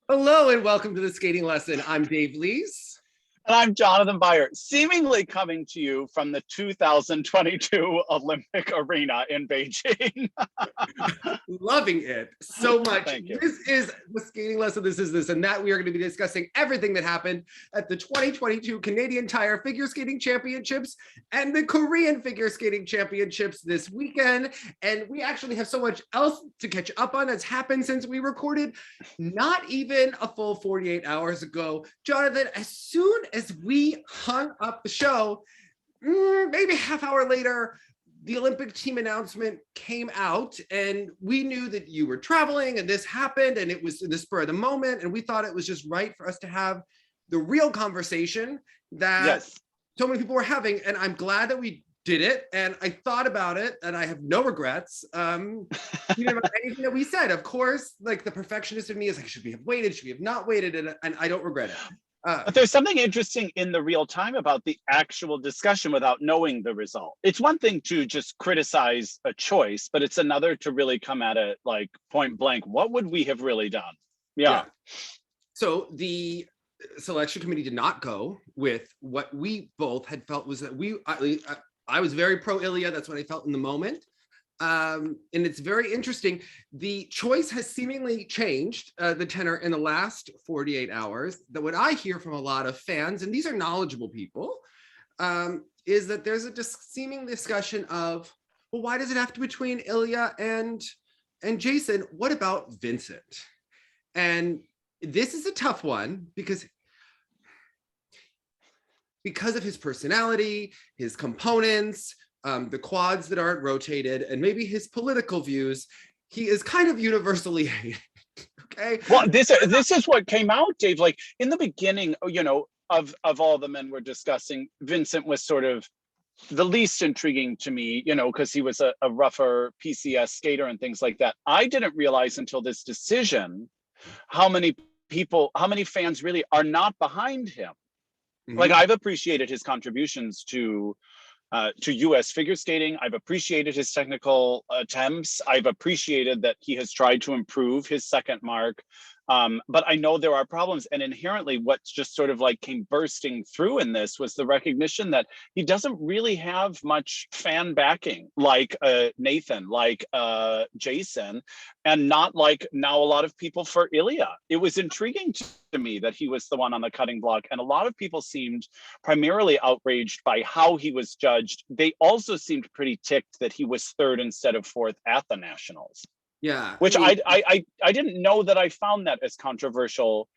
Hello and welcome to the skating lesson. I'm Dave Lees. And I'm Jonathan Byer, seemingly coming to you from the 2022 Olympic Arena in Beijing. Loving it so much. Thank you. This is the skating lesson. This is this and that. We are going to be discussing everything that happened at the 2022 Canadian Tire Figure Skating Championships and the Korean Figure Skating Championships this weekend. And we actually have so much else to catch up on that's happened since we recorded not even a full 48 hours ago. Jonathan, as soon as we hung up the show, maybe half hour later, the Olympic team announcement came out and we knew that you were traveling and this happened and it was in the spur of the moment. And we thought it was just right for us to have the real conversation that so many people were having. And I'm glad that we did it. And I thought about it and I have no regrets. About anything that we said. Of course, like the perfectionist in me is like, should we have waited? Should we have not waited? And I don't regret it. But there's something interesting in the real time about the actual discussion without knowing the result. It's one thing to just criticize a choice, but it's another to really come at it like point blank. What would we have really done? Yeah. So the selection committee did not go with what we both had felt was that I was very pro Ilia. That's what I felt in the moment. And it's very interesting. The choice has seemingly changed the tenor in the last 48 hours. That what I hear from a lot of fans, and these are knowledgeable people, is that there's a seeming discussion of, well, why does it have to be between Ilia and Jason? What about Vincent? And this is a tough one because of his personality, his components, the quads that aren't rotated, and maybe his political views, he is kind of universally hated. Okay. Well, this is what came out, Dave. Like in the beginning, of all the men we're discussing, Vincent was sort of the least intriguing to me, because he was a rougher PCS skater and things like that. I didn't realize until this decision how many fans really are not behind him. Mm-hmm. Like I've appreciated his contributions to U.S. figure skating. I've appreciated his technical attempts. I've appreciated that he has tried to improve his second mark. But I know there are problems. And inherently, what's just sort of like came bursting through in this was the recognition that he doesn't really have much fan backing like Nathan, like Jason, and not like now a lot of people for Ilia. It was intriguing to me that he was the one on the cutting block. And a lot of people seemed primarily outraged by how he was judged. They also seemed pretty ticked that he was third instead of fourth at the Nationals. Yeah, which I didn't know that I found that as controversial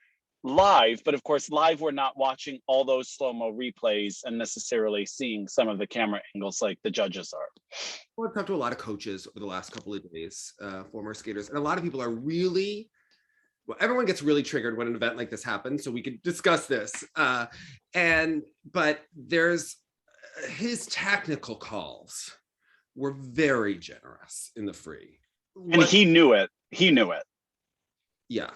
live, but of course live we're not watching all those slow-mo replays and necessarily seeing some of the camera angles like the judges are. Well, I've talked to a lot of coaches over the last couple of days, former skaters, and a lot of people are really, well, everyone gets really triggered when an event like this happens, so we could discuss this. But there's his technical calls were very generous in the free. And he knew it. Yeah,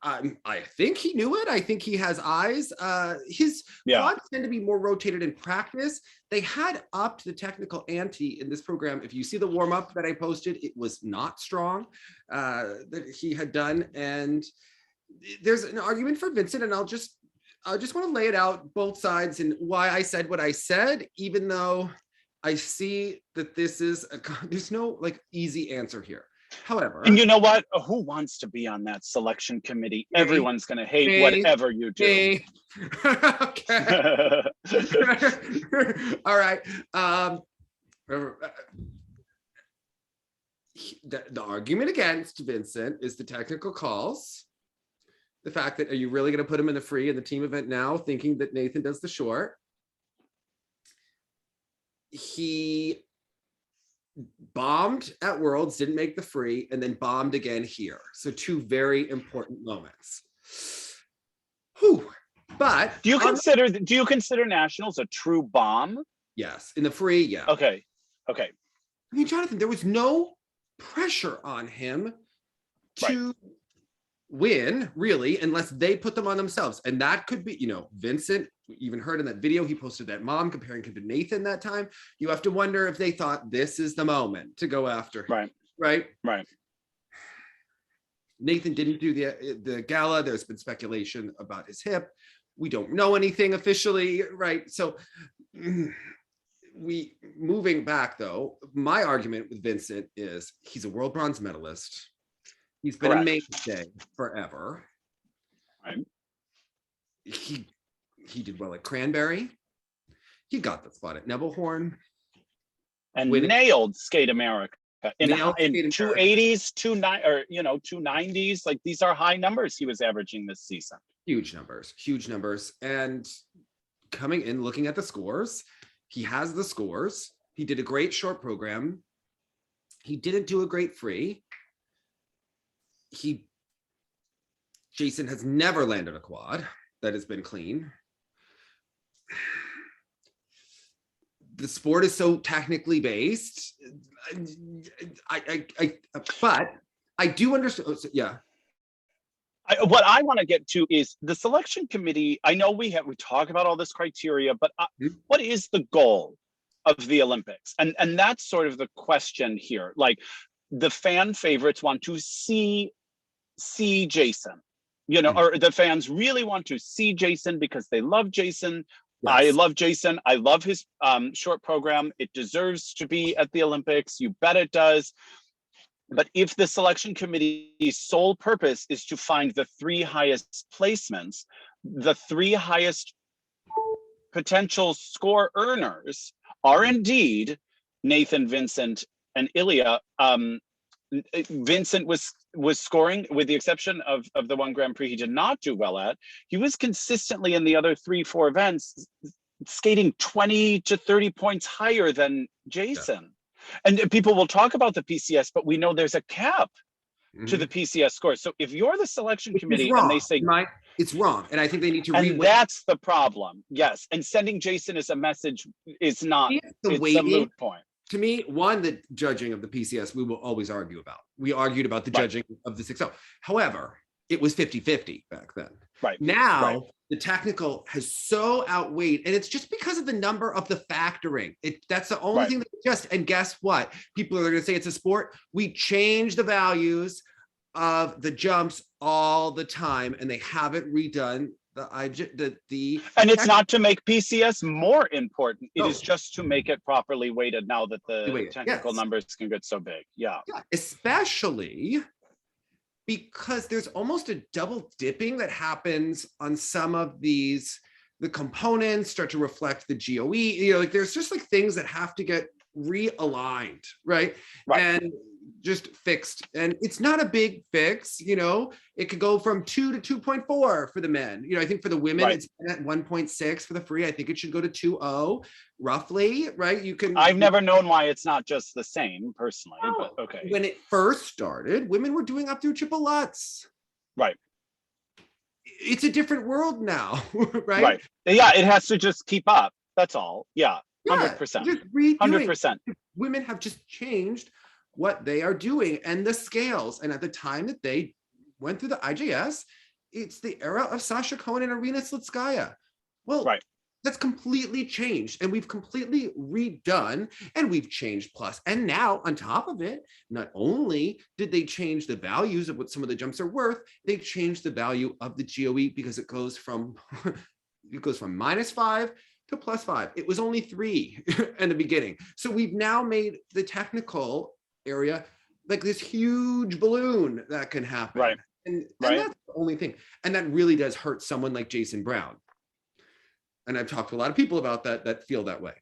I think he knew it. I think he has eyes. His quads tend to be more rotated in practice. They had upped the technical ante in this program. If you see the warm-up that I posted, it was not strong that he had done. And there's an argument for Vincent, and I just want to lay it out both sides and why I said what I said, even though I see that there's no like easy answer here. However, and you know what? Who wants to be on that selection committee? Everyone's going to hate whatever you do. Okay. All right. The argument against Vincent is the technical calls. The fact that, are you really going to put him in the free in the team event now, thinking that Nathan does the short? He bombed at Worlds, didn't make the free, and then bombed again here. So two very important moments. Whew. But do you consider Nationals a true bomb? Yes, in the free, yeah. Okay. I mean, Jonathan, there was no pressure on him to win, really, unless they put them on themselves. And that could be, Vincent, we even heard in that video, he posted that mom comparing him to Nathan that time. You have to wonder if they thought this is the moment to go after him. Right. Nathan didn't do the gala. There's been speculation about his hip. We don't know anything officially, right? So moving back though, my argument with Vincent is he's a world bronze medalist. He's been a mainstay forever. Right. He did well at Cranberry. He got the spot at Nebelhorn. And nailed Skate America in 280s, 290s. Like these are high numbers he was averaging this season. Huge numbers. And coming in, looking at the scores, he has the scores. He did a great short program. He didn't do a great free. Jason has never landed a quad that has been clean. The sport is so technically based. But I do understand. Yeah. What I want to get to is the selection committee. I know we talk about all this criteria, but what is the goal of the Olympics? And that's sort of the question here. Like the fan favorites want to see Jason, or the fans really want to see Jason because they love Jason. Yes. I love Jason. I love his short program. It deserves to be at the Olympics. You bet it does. But if the selection committee's sole purpose is to find the 3 highest placements, the 3 highest potential score earners are indeed Nathan, Vincent, and Ilia. Vincent was scoring, with the exception of the one Grand Prix he did not do well at. He was consistently in the other 3-4 events skating 20 to 30 points higher than Jason. Yeah. And people will talk about the PCS, but we know there's a cap to the PCS score. So if you're the selection committee and they say it's wrong, and I think they need to and that's the problem. Yes, and sending Jason as a message is not. It's a moot point. To me, the judging of the PCS, we will always argue about. We argued about the judging of the 6-0. However, it was 50-50 back then. Right. Now, the technical has so outweighed, and it's just because of the number of the factoring. That's the only thing that and guess what? People are going to say it's a sport. We change the values of the jumps all the time, and they haven't redone and it's not to make PCS more important. It is just to make it properly weighted now that the technical numbers can get so big. Yeah, especially because there's almost a double dipping that happens on some of these. The components start to reflect the GOE. There's just things that have to get realigned, right? And just fixed. And it's not a big fix, it could go from 2 to 2.4 for the men. I think for the women, it's at 1.6 for the free. I think it should go to 2.0 roughly, right? I've never known why it's not just the same personally, but okay. When it first started, women were doing up through triple Lutz. Right. It's a different world now, right? Right. Yeah, it has to just keep up. That's all. Yeah. 100%. 100%. Women have just changed what they are doing and the scales. And at the time that they went through the IJS, it's the era of Sasha Cohen and Arina Slitskaya. Well, that's completely changed, and we've completely redone, and we've changed plus. And now on top of it, not only did they change the values of what some of the jumps are worth, they changed the value of the GOE because it goes from -5 to +5. It was only 3 in the beginning. So we've now made the technical area like this huge balloon that can happen. And that's the only thing. And that really does hurt someone like Jason Brown. And I've talked to a lot of people about that feel that way.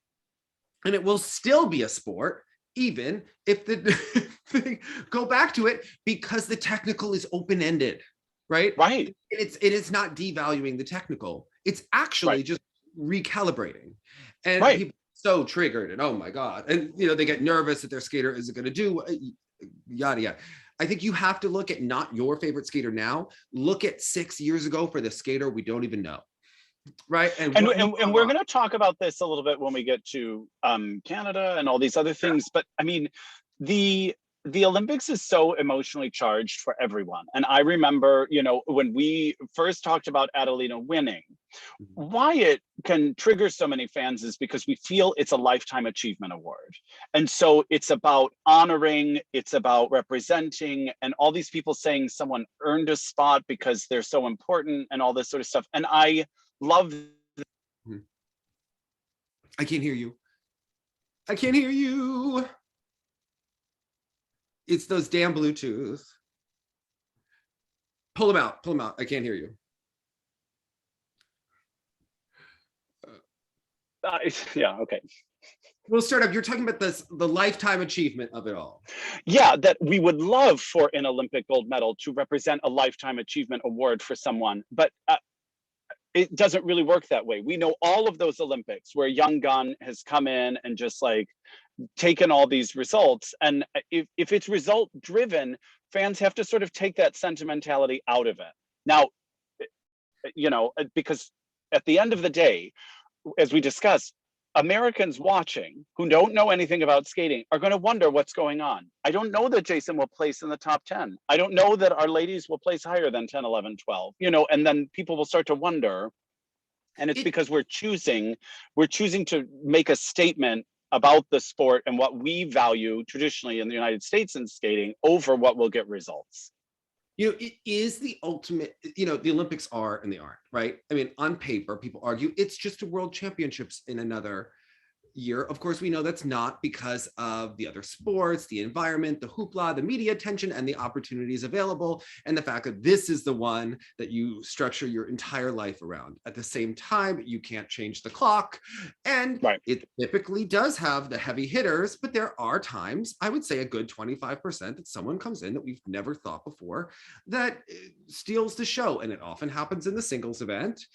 And it will still be a sport, even if they go back to it, because the technical is open-ended, right? Right. It is not devaluing the technical. It's actually just recalibrating. And people are so triggered and oh my God. And they get nervous that their skater isn't going to do yada yada. I think you have to look at not your favorite skater now. Look at 6 years ago for the skater we don't even know. Right. And we're going to talk about this a little bit when we get to Canada and all these other things. But I mean, the Olympics is so emotionally charged for everyone. And I remember, when we first talked about Adelina winning, why it can trigger so many fans is because we feel it's a lifetime achievement award. And so it's about honoring, it's about representing, and all these people saying someone earned a spot because they're so important and all this sort of stuff. And I love. I can't hear you. I can't hear you. It's those damn Bluetooth. Pull them out. Pull them out. I can't hear you. Yeah, okay. We'll start up. You're talking about the lifetime achievement of it all. Yeah, that we would love for an Olympic gold medal to represent a lifetime achievement award for someone, but it doesn't really work that way. We know all of those Olympics where a young gun has come in and just like taken all these results. And if it's result driven, fans have to sort of take that sentimentality out of it. Now, you know, because at the end of the day, as we discussed, Americans watching who don't know anything about skating are going to wonder what's going on. I don't know that Jason will place in the top 10. I don't know that our ladies will place higher than 10, 11, 12, you know, and then people will start to wonder. And it's because we're choosing to make a statement about the sport and what we value traditionally in the United States in skating over what will get results. You know, it is the ultimate, you know, the Olympics are and they aren't, right? I mean, on paper, people argue it's just a world championships in another year. Of course, we know that's not because of the other sports, the environment, the hoopla, the media attention, and the opportunities available, and the fact that this is the one that you structure your entire life around. At the same time, you can't change the clock, and it typically does have the heavy hitters, but there are times, I would say a good 25%, that someone comes in that we've never thought before that steals the show, and it often happens in the singles event,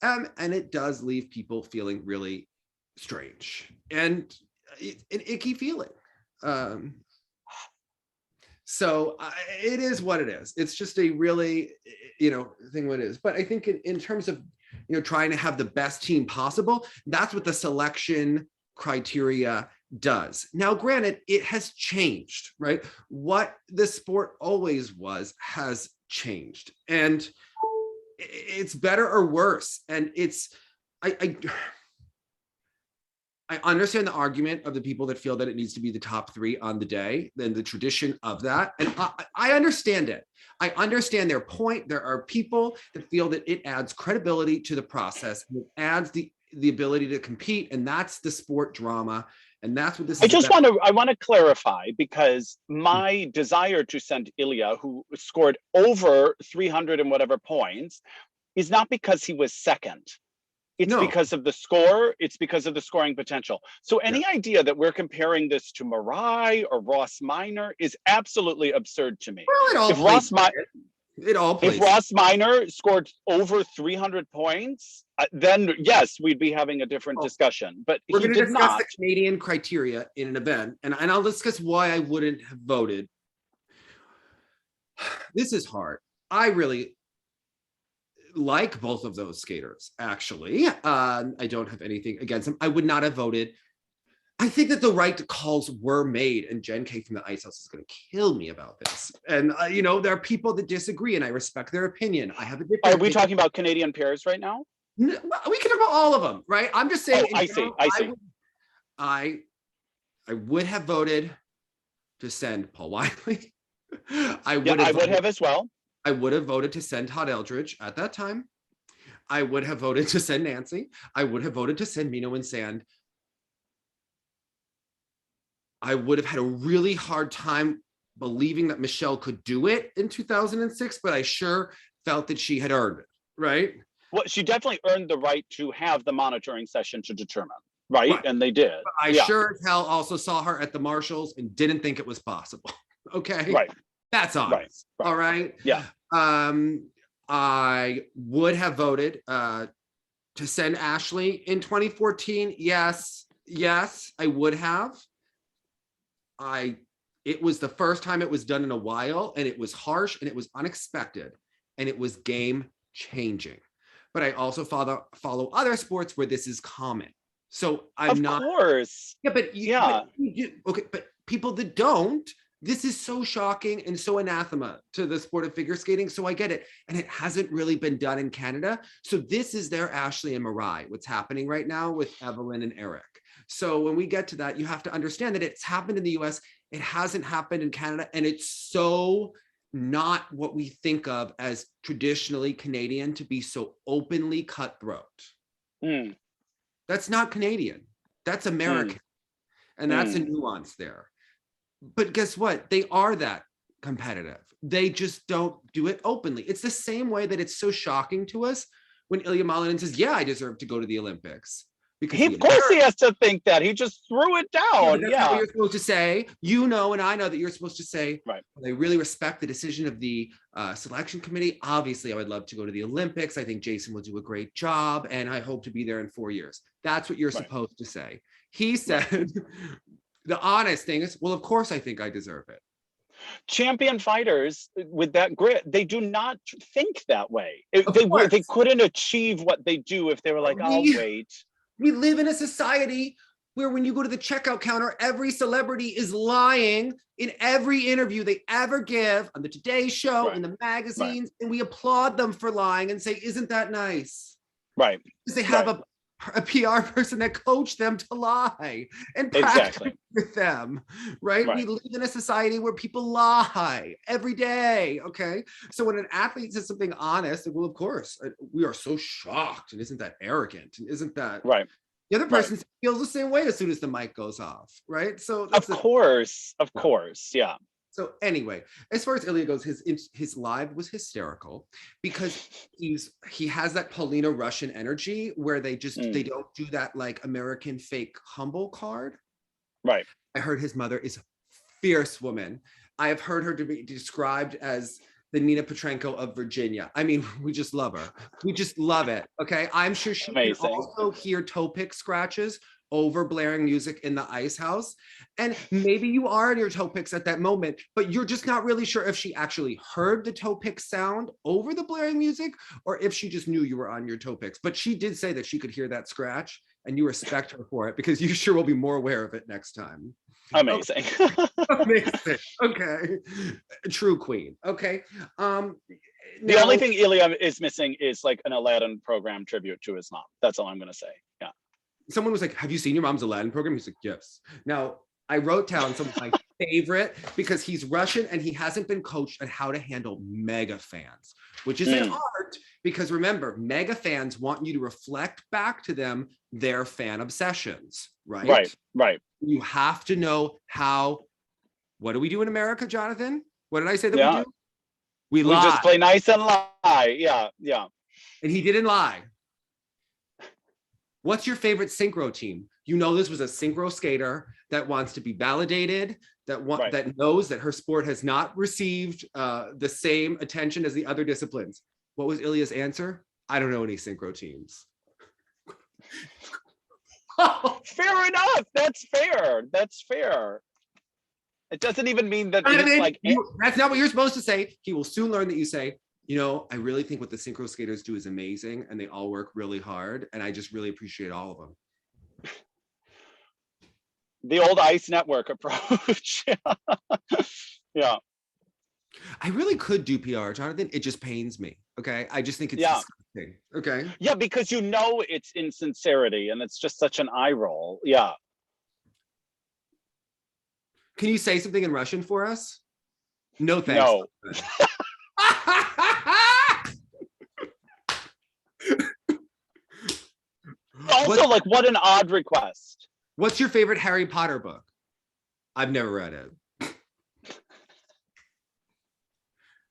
and it does leave people feeling really strange and an icky feeling. So it is what it is. It's just a really, you know, thing what it is. But I think in terms of, you know, trying to have the best team possible, that's what the selection criteria does. Now, granted, it has changed, right? What the sport always was has changed, and it's better or worse. And it's, I understand the argument of the people that feel that it needs to be the top 3 on the day, and the tradition of that. And I understand it. I understand their point. There are people that feel that it adds credibility to the process, and it adds the ability to compete. And that's the sport drama. And that's what this is. I want to clarify, because my desire to send Ilia, who scored over 300 and whatever points, is not because he was second. It's because of the score. It's because of the scoring potential. So any idea that we're comparing this to Mirai or Ross Minor is absolutely absurd to me. Well, if Ross Minor scored over 300 points, then yes, we'd be having a different discussion. But we're going to discuss the Canadian criteria in an event, and I'll discuss why I wouldn't have voted. This is hard. I really like both of those skaters, actually. I don't have anything against them. I would not have voted. I think that the right calls were made, and Jen K from the Ice House is going to kill me about this. And, you know, there are people that disagree, and I respect their opinion. I have a different opinion. Are we talking about Canadian pairs right now? No, we can talk about all of them, right? I'm just saying. I see. I would have voted to send Paul Wiley. I would have as well. I would have voted to send Todd Eldridge at that time. I would have voted to send Nancy. I would have voted to send Mino and Sand. I would have had a really hard time believing that Michelle could do it in 2006, but I sure felt that she had earned it, right? Well, she definitely earned the right to have the monitoring session to determine, right? And they did. But I sure as hell also saw her at the Marshalls and didn't think it was possible. Okay? Right. That's honest. Right. All right. Yeah. I would have voted to send Ashley in 2014. Yes, I would have. It was the first time it was done in a while, and it was harsh, and it was unexpected, and it was game changing. But I also follow other sports where this is common. So I'm not. Of course. Yeah, but okay, but people that don't. This is so shocking and so anathema to the sport of figure skating. So I get it. And it hasn't really been done in Canada. So this is their Ashley and Mirai, what's happening right now with Evelyn and Eric. So when we get to that, you have to understand that it's happened in the US, it hasn't happened in Canada, and it's so not what we think of as traditionally Canadian to be so openly cutthroat. Mm. That's not Canadian, that's American. And that's a nuance there. But guess what? They are that competitive. They just don't do it openly. It's the same way that it's so shocking to us when Ilia Malinin says, yeah, I deserve to go to the Olympics. Because Of course he has to think that. He just threw it down. That's not what you're supposed to say. You know, and I know that you're supposed to say, right. They really respect the decision of the selection committee. Obviously, I would love to go to the Olympics. I think Jason will do a great job, and I hope to be there in 4 years. That's what you're supposed to say. He said, the honest thing is, well, of course, I think I deserve it. Champion fighters with that grit, they do not think that way. They couldn't achieve what they do if they were like, I'll wait. We live in a society where when you go to the checkout counter, every celebrity is lying in every interview they ever give on the Today Show, in the magazines, and we applaud them for lying and say, isn't that nice? Right. Because they have a PR person that coached them to lie and practice with them, right? We live in a society where people lie every day, okay? So when an athlete says something honest, well, of course, we are so shocked, and isn't that arrogant, and isn't that the other person feels the same way as soon as the mic goes off, right? So that's of course, yeah. So anyway, as far as Ilia goes, his live was hysterical because he has that Paulina Russian energy where they just they don't do that like American fake humble card. Right. I heard his mother is a fierce woman. I have heard her to be described as the Nina Petrenko of Virginia. I mean, we just love her. We just love it. Okay. I'm sure she can also hear toe pick scratches over blaring music in the ice house. And maybe you are in your toe picks at that moment, but you're just not really sure if she actually heard the toe pick sound over the blaring music or if she just knew you were on your toe picks. But she did say that she could hear that scratch, and you respect her for it because you sure will be more aware of it next time. Amazing. Amazing. Okay. True queen. Okay. The only thing Ilia is missing is like an Aladdin program tribute to his mom. That's all I'm going to say. Yeah. Someone was like, have you seen your mom's Aladdin program? He's like, yes. Now, I wrote down some of my favorite because he's Russian and he hasn't been coached on how to handle mega fans, which is an art because remember, mega fans want you to reflect back to them their fan obsessions, right? Right. You have to know how, what do we do in America, Jonathan? What did I say that we do? We lie. We just play nice and lie. Yeah, yeah. And he didn't lie. What's your favorite synchro team? You know this was a synchro skater that wants to be validated, that knows that her sport has not received the same attention as the other disciplines. What was Ilia's answer? I don't know any synchro teams. Fair enough. That's fair. That's fair. It doesn't even mean that it's like that's not what you're supposed to say. He will soon learn that you say, you know, I really think what the synchro skaters do is amazing and they all work really hard and I just really appreciate all of them. The old Ice Network approach. Yeah. I really could do PR, Jonathan. It just pains me. Okay. I just think it's disgusting. Okay. Yeah, because you know it's insincerity and it's just such an eye roll. Yeah. Can you say something in Russian for us? No thanks. No. Also, like, what an odd request. What's your favorite Harry Potter book? I've never read it.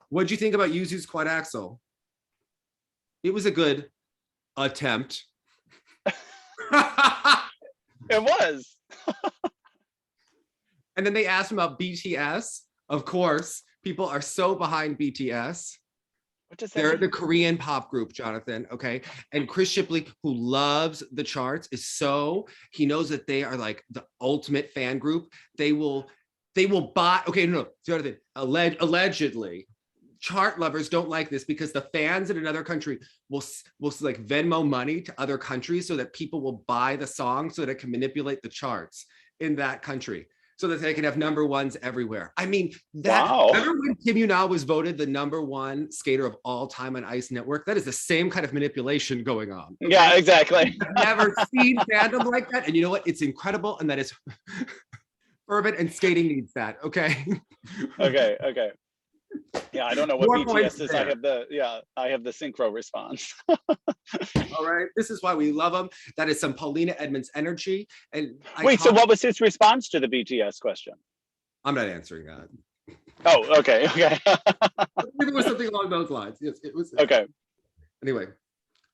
What'd you think about Yuzu's quad axel? It was a good attempt. It was. And then they asked him about BTS. Of course, people are so behind BTS. They're the Korean pop group, Jonathan, okay? And Chris Shipley, who loves the charts, he knows that they are like the ultimate fan group. They will buy, Jonathan, allegedly, chart lovers don't like this because the fans in another country will like Venmo money to other countries so that people will buy the song so that it can manipulate the charts in that country. so that they can have number ones everywhere. I mean, that Wow. remember when Kim Yuna was voted the number one skater of all time on Ice Network? That is the same kind of manipulation going on. Okay? Yeah, exactly. I've never seen fandom like that. And you know what? It's incredible. And that is urban, and skating needs that. Okay. Okay. Yeah, I don't know what More BTS points is. there. I have the synchro response. All right. This is why we love them. That is some Paulina Edmonds energy. And Wait, so what was his response to the BTS question? I'm not answering that. Oh, okay. It was something along those lines. Yes, it was. Okay. Anyway,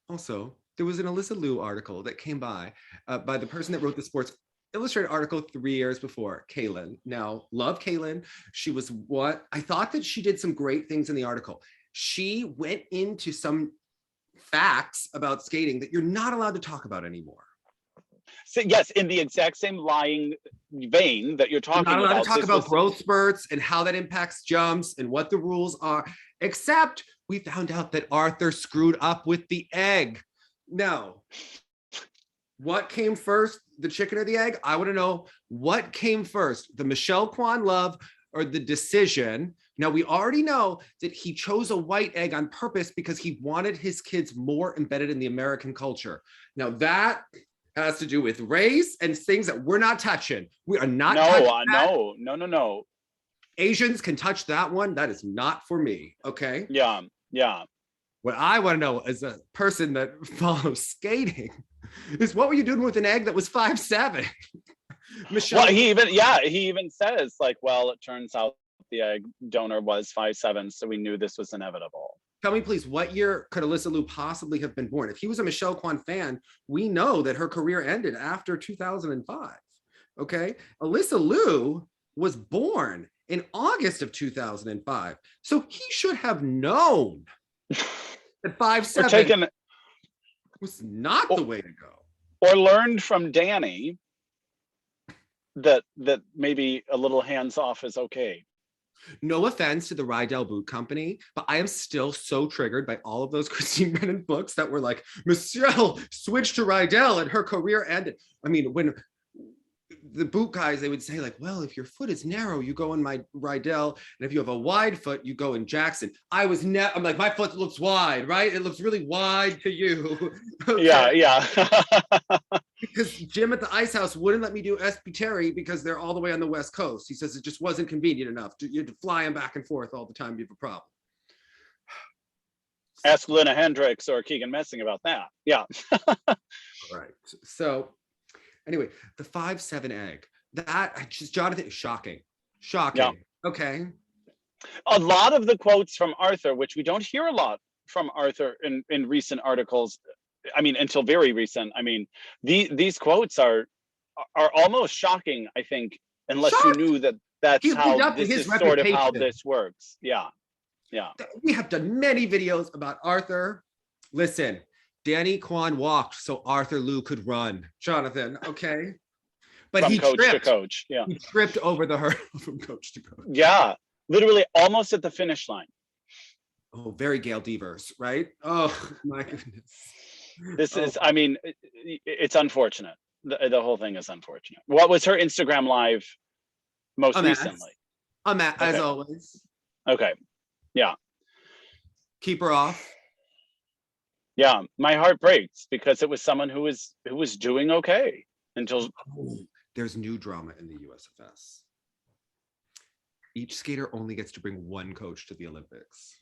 also, there was an Alysa Liu article that came by the person that wrote the Sports Illustrated article 3 years before, Kaylin. Now, love Kaylin. She was what? I thought that she did some great things in the article. She went into some facts about skating that you're not allowed to talk about anymore. So yes, in the exact same lying vein that you're talking about. You're not allowed to talk about growth spurts and how that impacts jumps and what the rules are, except we found out that Arthur screwed up with the egg. Now, what came first, the chicken or the egg? I want to know what came first, the Michelle Kwan love or the decision. Now, we already know that he chose a white egg on purpose because he wanted his kids more embedded in the American culture. Now, that has to do with race and things that we're not touching. We are not touching that. No. Asians can touch that one. That is not for me, okay? Yeah. What I want to know as a person that follows skating is what were you doing with an egg that was 5'7"? Michelle. Well, he even says like, well, it turns out the egg donor was 5'7", so we knew this was inevitable. Tell me, please, what year could Alysa Liu possibly have been born? If he was a Michelle Kwan fan, we know that her career ended after 2005, okay? Alysa Liu was born in August of 2005, so he should have known that 5'7" was not the way to go. Or learned from Danny that maybe a little hands off is okay. No offense to the Rydell Boot Company, but I am still so triggered by all of those Christine Brennan books that were like, Michelle switched to Rydell and her career ended. I mean, when the boot guys, they would say like, well, if your foot is narrow, you go in my Rydell, and if you have a wide foot, you go in Jackson. I'm like, my foot looks wide, right? It looks really wide to you. Okay. Yeah. Because Jim at the Ice House wouldn't let me do SB Terry because they're all the way on the West Coast. He says it just wasn't convenient enough. You had to fly him back and forth all the time. You have a problem. Ask Lena Hendricks or Keegan Messing about that. Yeah. All right. So anyway, the 5'7" egg. That just Jonathan, shocking. Yeah. Okay. A lot of the quotes from Arthur, which we don't hear a lot from Arthur in recent articles. I mean, until very recent. I mean, these quotes are almost shocking, I think, unless you knew that's how this is sort of how this works. Yeah. We have done many videos about Arthur. Listen, Danny Kwan walked so Arthur Liu could run. Jonathan, okay? But from he coach tripped. to coach. Yeah. He tripped over the hurdle from coach to coach. Yeah, literally almost at the finish line. Oh, very Gail Devers, right? Oh my goodness. This is, I mean, it's unfortunate. The whole thing is unfortunate. What was her Instagram live most recently? As always. Okay. Yeah. Keep her off. Yeah, my heart breaks because it was someone who was doing okay until. There's new drama in the USFS. Each skater only gets to bring one coach to the Olympics.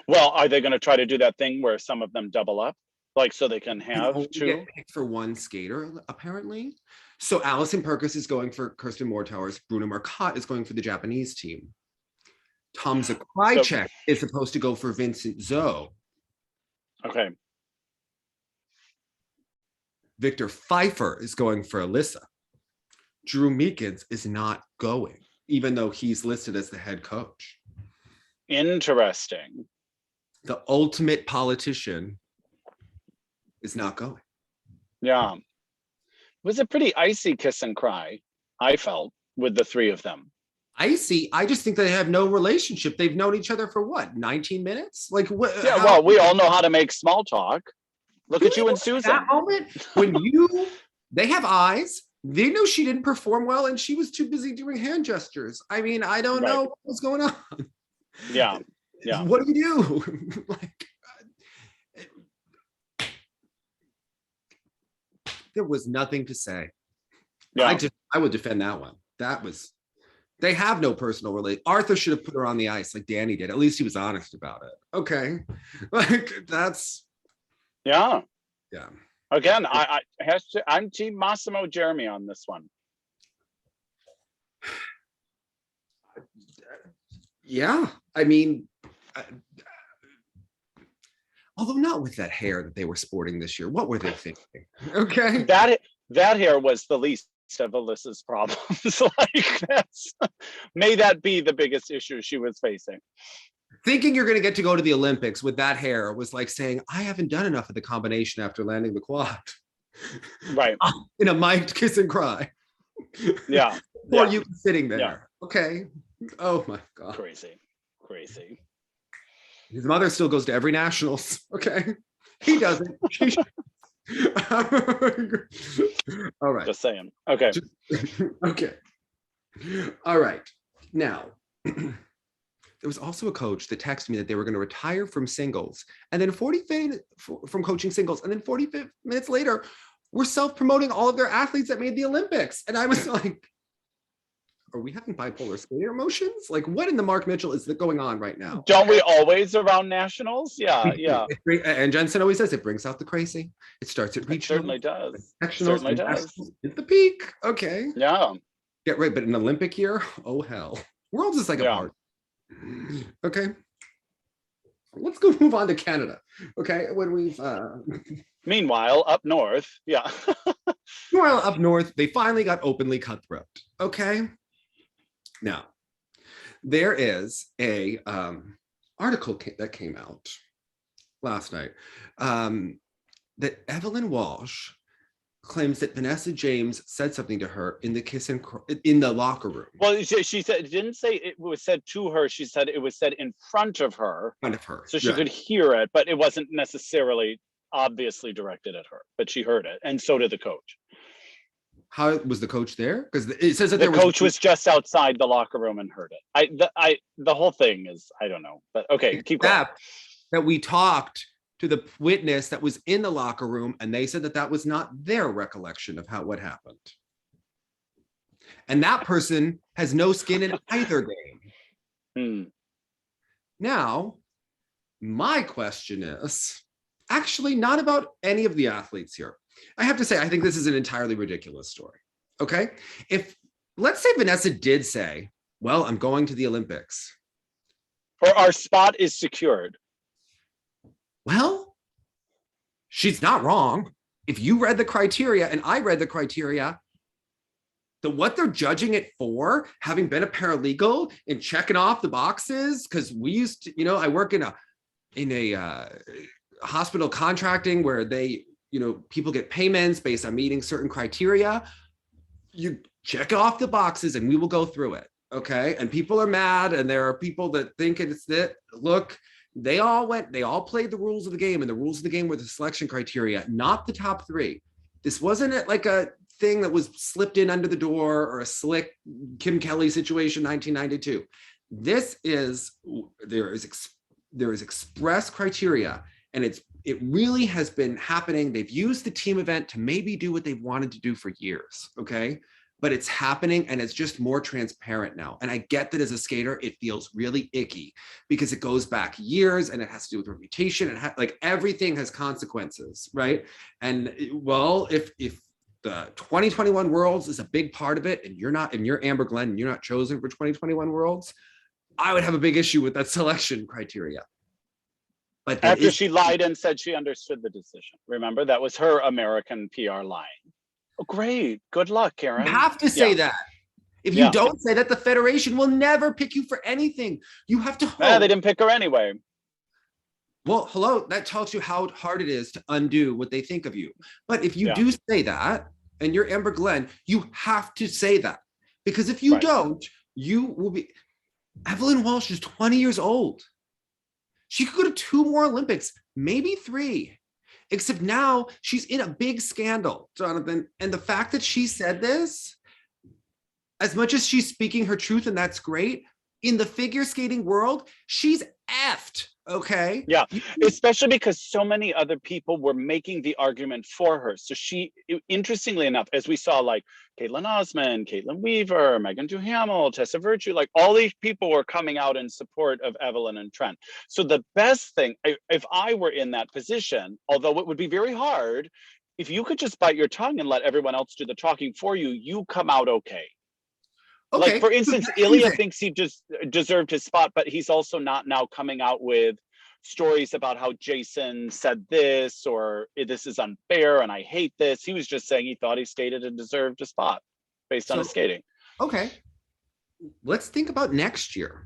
Well, are they going to try to do that thing where some of them double up, like so they can have two? Get picked for one skater, apparently. So Allison Perkis is going for Kirsten Moortowers. Bruno Marcotte is going for the Japanese team. Tom Zakrajcek is supposed to go for Vincent Zhou. Okay. Victor Pfeiffer is going for Alysa. Drew Meekins is not going, even though he's listed as the head coach. Interesting. The ultimate politician is not going. Yeah. It was a pretty icy kiss and cry, I felt, with the three of them. Icy? I just think they have no relationship. They've known each other for what, 19 minutes? Like what? Yeah, well, we all know how to make small talk. Look at you and Susan. That moment when you They have eyes. They know she didn't perform well and she was too busy doing hand gestures. I mean, I don't Right. know what's going on. Yeah. Yeah. What do you do? Like, there was nothing to say. Yeah. I would defend that one. That was, they have no personal relation. Arthur should have put her on the ice like Danny did. At least he was honest about it. Okay. Like, that's. Yeah. Yeah. Again, I'm Team Massimo Jeremy on this one. Yeah. I mean, although not with that hair that they were sporting this year. What were they thinking? Okay. That hair was the least of Alyssa's problems. Like, may that be the biggest issue she was facing. Thinking you're going to get to go to the Olympics with that hair was like saying, I haven't done enough of the combination after landing the quad. Right. In a mic'd kiss and cry. Yeah. Or Yeah. you sitting there. Yeah. Okay. Oh my God. Crazy. His mother still goes to every nationals. Okay. He doesn't. All right. Just saying. Okay. Okay. All right. Now, there was also a coach that texted me that they were going to retire from singles, and then 45 from coaching singles, and then 45 minutes later, were self-promoting all of their athletes that made the Olympics. And I was like, are we having bipolar skater emotions? Like, what in the Mark Mitchell is going on right now? Don't we always around nationals? Yeah. Yeah. And Jensen always says it brings out the crazy. It starts at It regional. certainly does. Sectionals, Certainly does. nationals, it's the peak. Okay. Yeah. Get right, but an Olympic year, oh hell. World's is like a part. Okay. Let's go move on to Canada. Okay. When we've Meanwhile, up north, yeah. meanwhile, up north, they finally got openly cutthroat. Okay. Now, there is a article that came out last night that Evelyn Walsh claims that Vanessa James said something to her in the kiss and in the locker room. Well, she said, it didn't say it was said to her. She said it was said in front of her. So she could hear it, but it wasn't necessarily obviously directed at her, but she heard it. And so did the coach. How was the coach there? Because it says that the coach was just outside the locker room and heard it. The whole thing is, I don't know, but okay, keep going. That we talked to the witness that was in the locker room, and they said that that was not their recollection of what happened. And that person has no skin in either game. Now, my question is actually not about any of the athletes here. I have to say, I think this is an entirely ridiculous story. Okay. If let's say Vanessa did say, well, I'm going to the Olympics. Or our spot is secured. Well, she's not wrong. If you read the criteria and I read the criteria, what they're judging it for, having been a paralegal and checking off the boxes, because we used to, I work in a hospital contracting where they, people get payments based on meeting certain criteria. You check off the boxes and we will go through it. Okay. And people are mad. And there are people that think it's that, look, they all played the rules of the game, and the rules of the game were the selection criteria, not the top three. This wasn't like a thing that was slipped in under the door or a slick Kim Kelly situation, 1992. There is express criteria, and it really has been happening. They've used the team event to maybe do what they've wanted to do for years. Okay. But it's happening, and it's just more transparent now. And I get that as a skater, it feels really icky because it goes back years and it has to do with reputation and like everything has consequences, right? And well, if the 2021 Worlds is a big part of it, and you're Amber Glenn and you're not chosen for 2021 Worlds, I would have a big issue with that selection criteria. But after she lied and said she understood the decision, remember that was her American PR line. Oh, great. Good luck, Karen. You have to say that. If you don't say that, the Federation will never pick you for anything. You have to hope. They didn't pick her anyway. Well, hello. That tells you how hard it is to undo what they think of you. But if you do say that, and you're Amber Glenn, you have to say that. Because if you don't, you will be... Evelyn Walsh is 20 years old. She could go to 2 more Olympics, maybe 3. except now she's in a big scandal, Jonathan. And the fact that she said this, as much as she's speaking her truth, and that's great, in the figure skating world, she's effed. Okay. Yeah, especially because so many other people were making the argument for her. So she, interestingly enough, as we saw, like Caitlin Osmond, Caitlin Weaver, Meagan Duhamel, Tessa Virtue, like all these people were coming out in support of Evelyn and Trennt. So the best thing, if I were in that position, although it would be very hard, if you could just bite your tongue and let everyone else do the talking for you, you come out okay. Okay. Like, for instance, Ilia thinks he just deserved his spot, but he's also not now coming out with stories about how Jason said this or this is unfair and I hate this. He was just saying he thought he skated and deserved a spot based on his skating. Okay. Let's think about next year.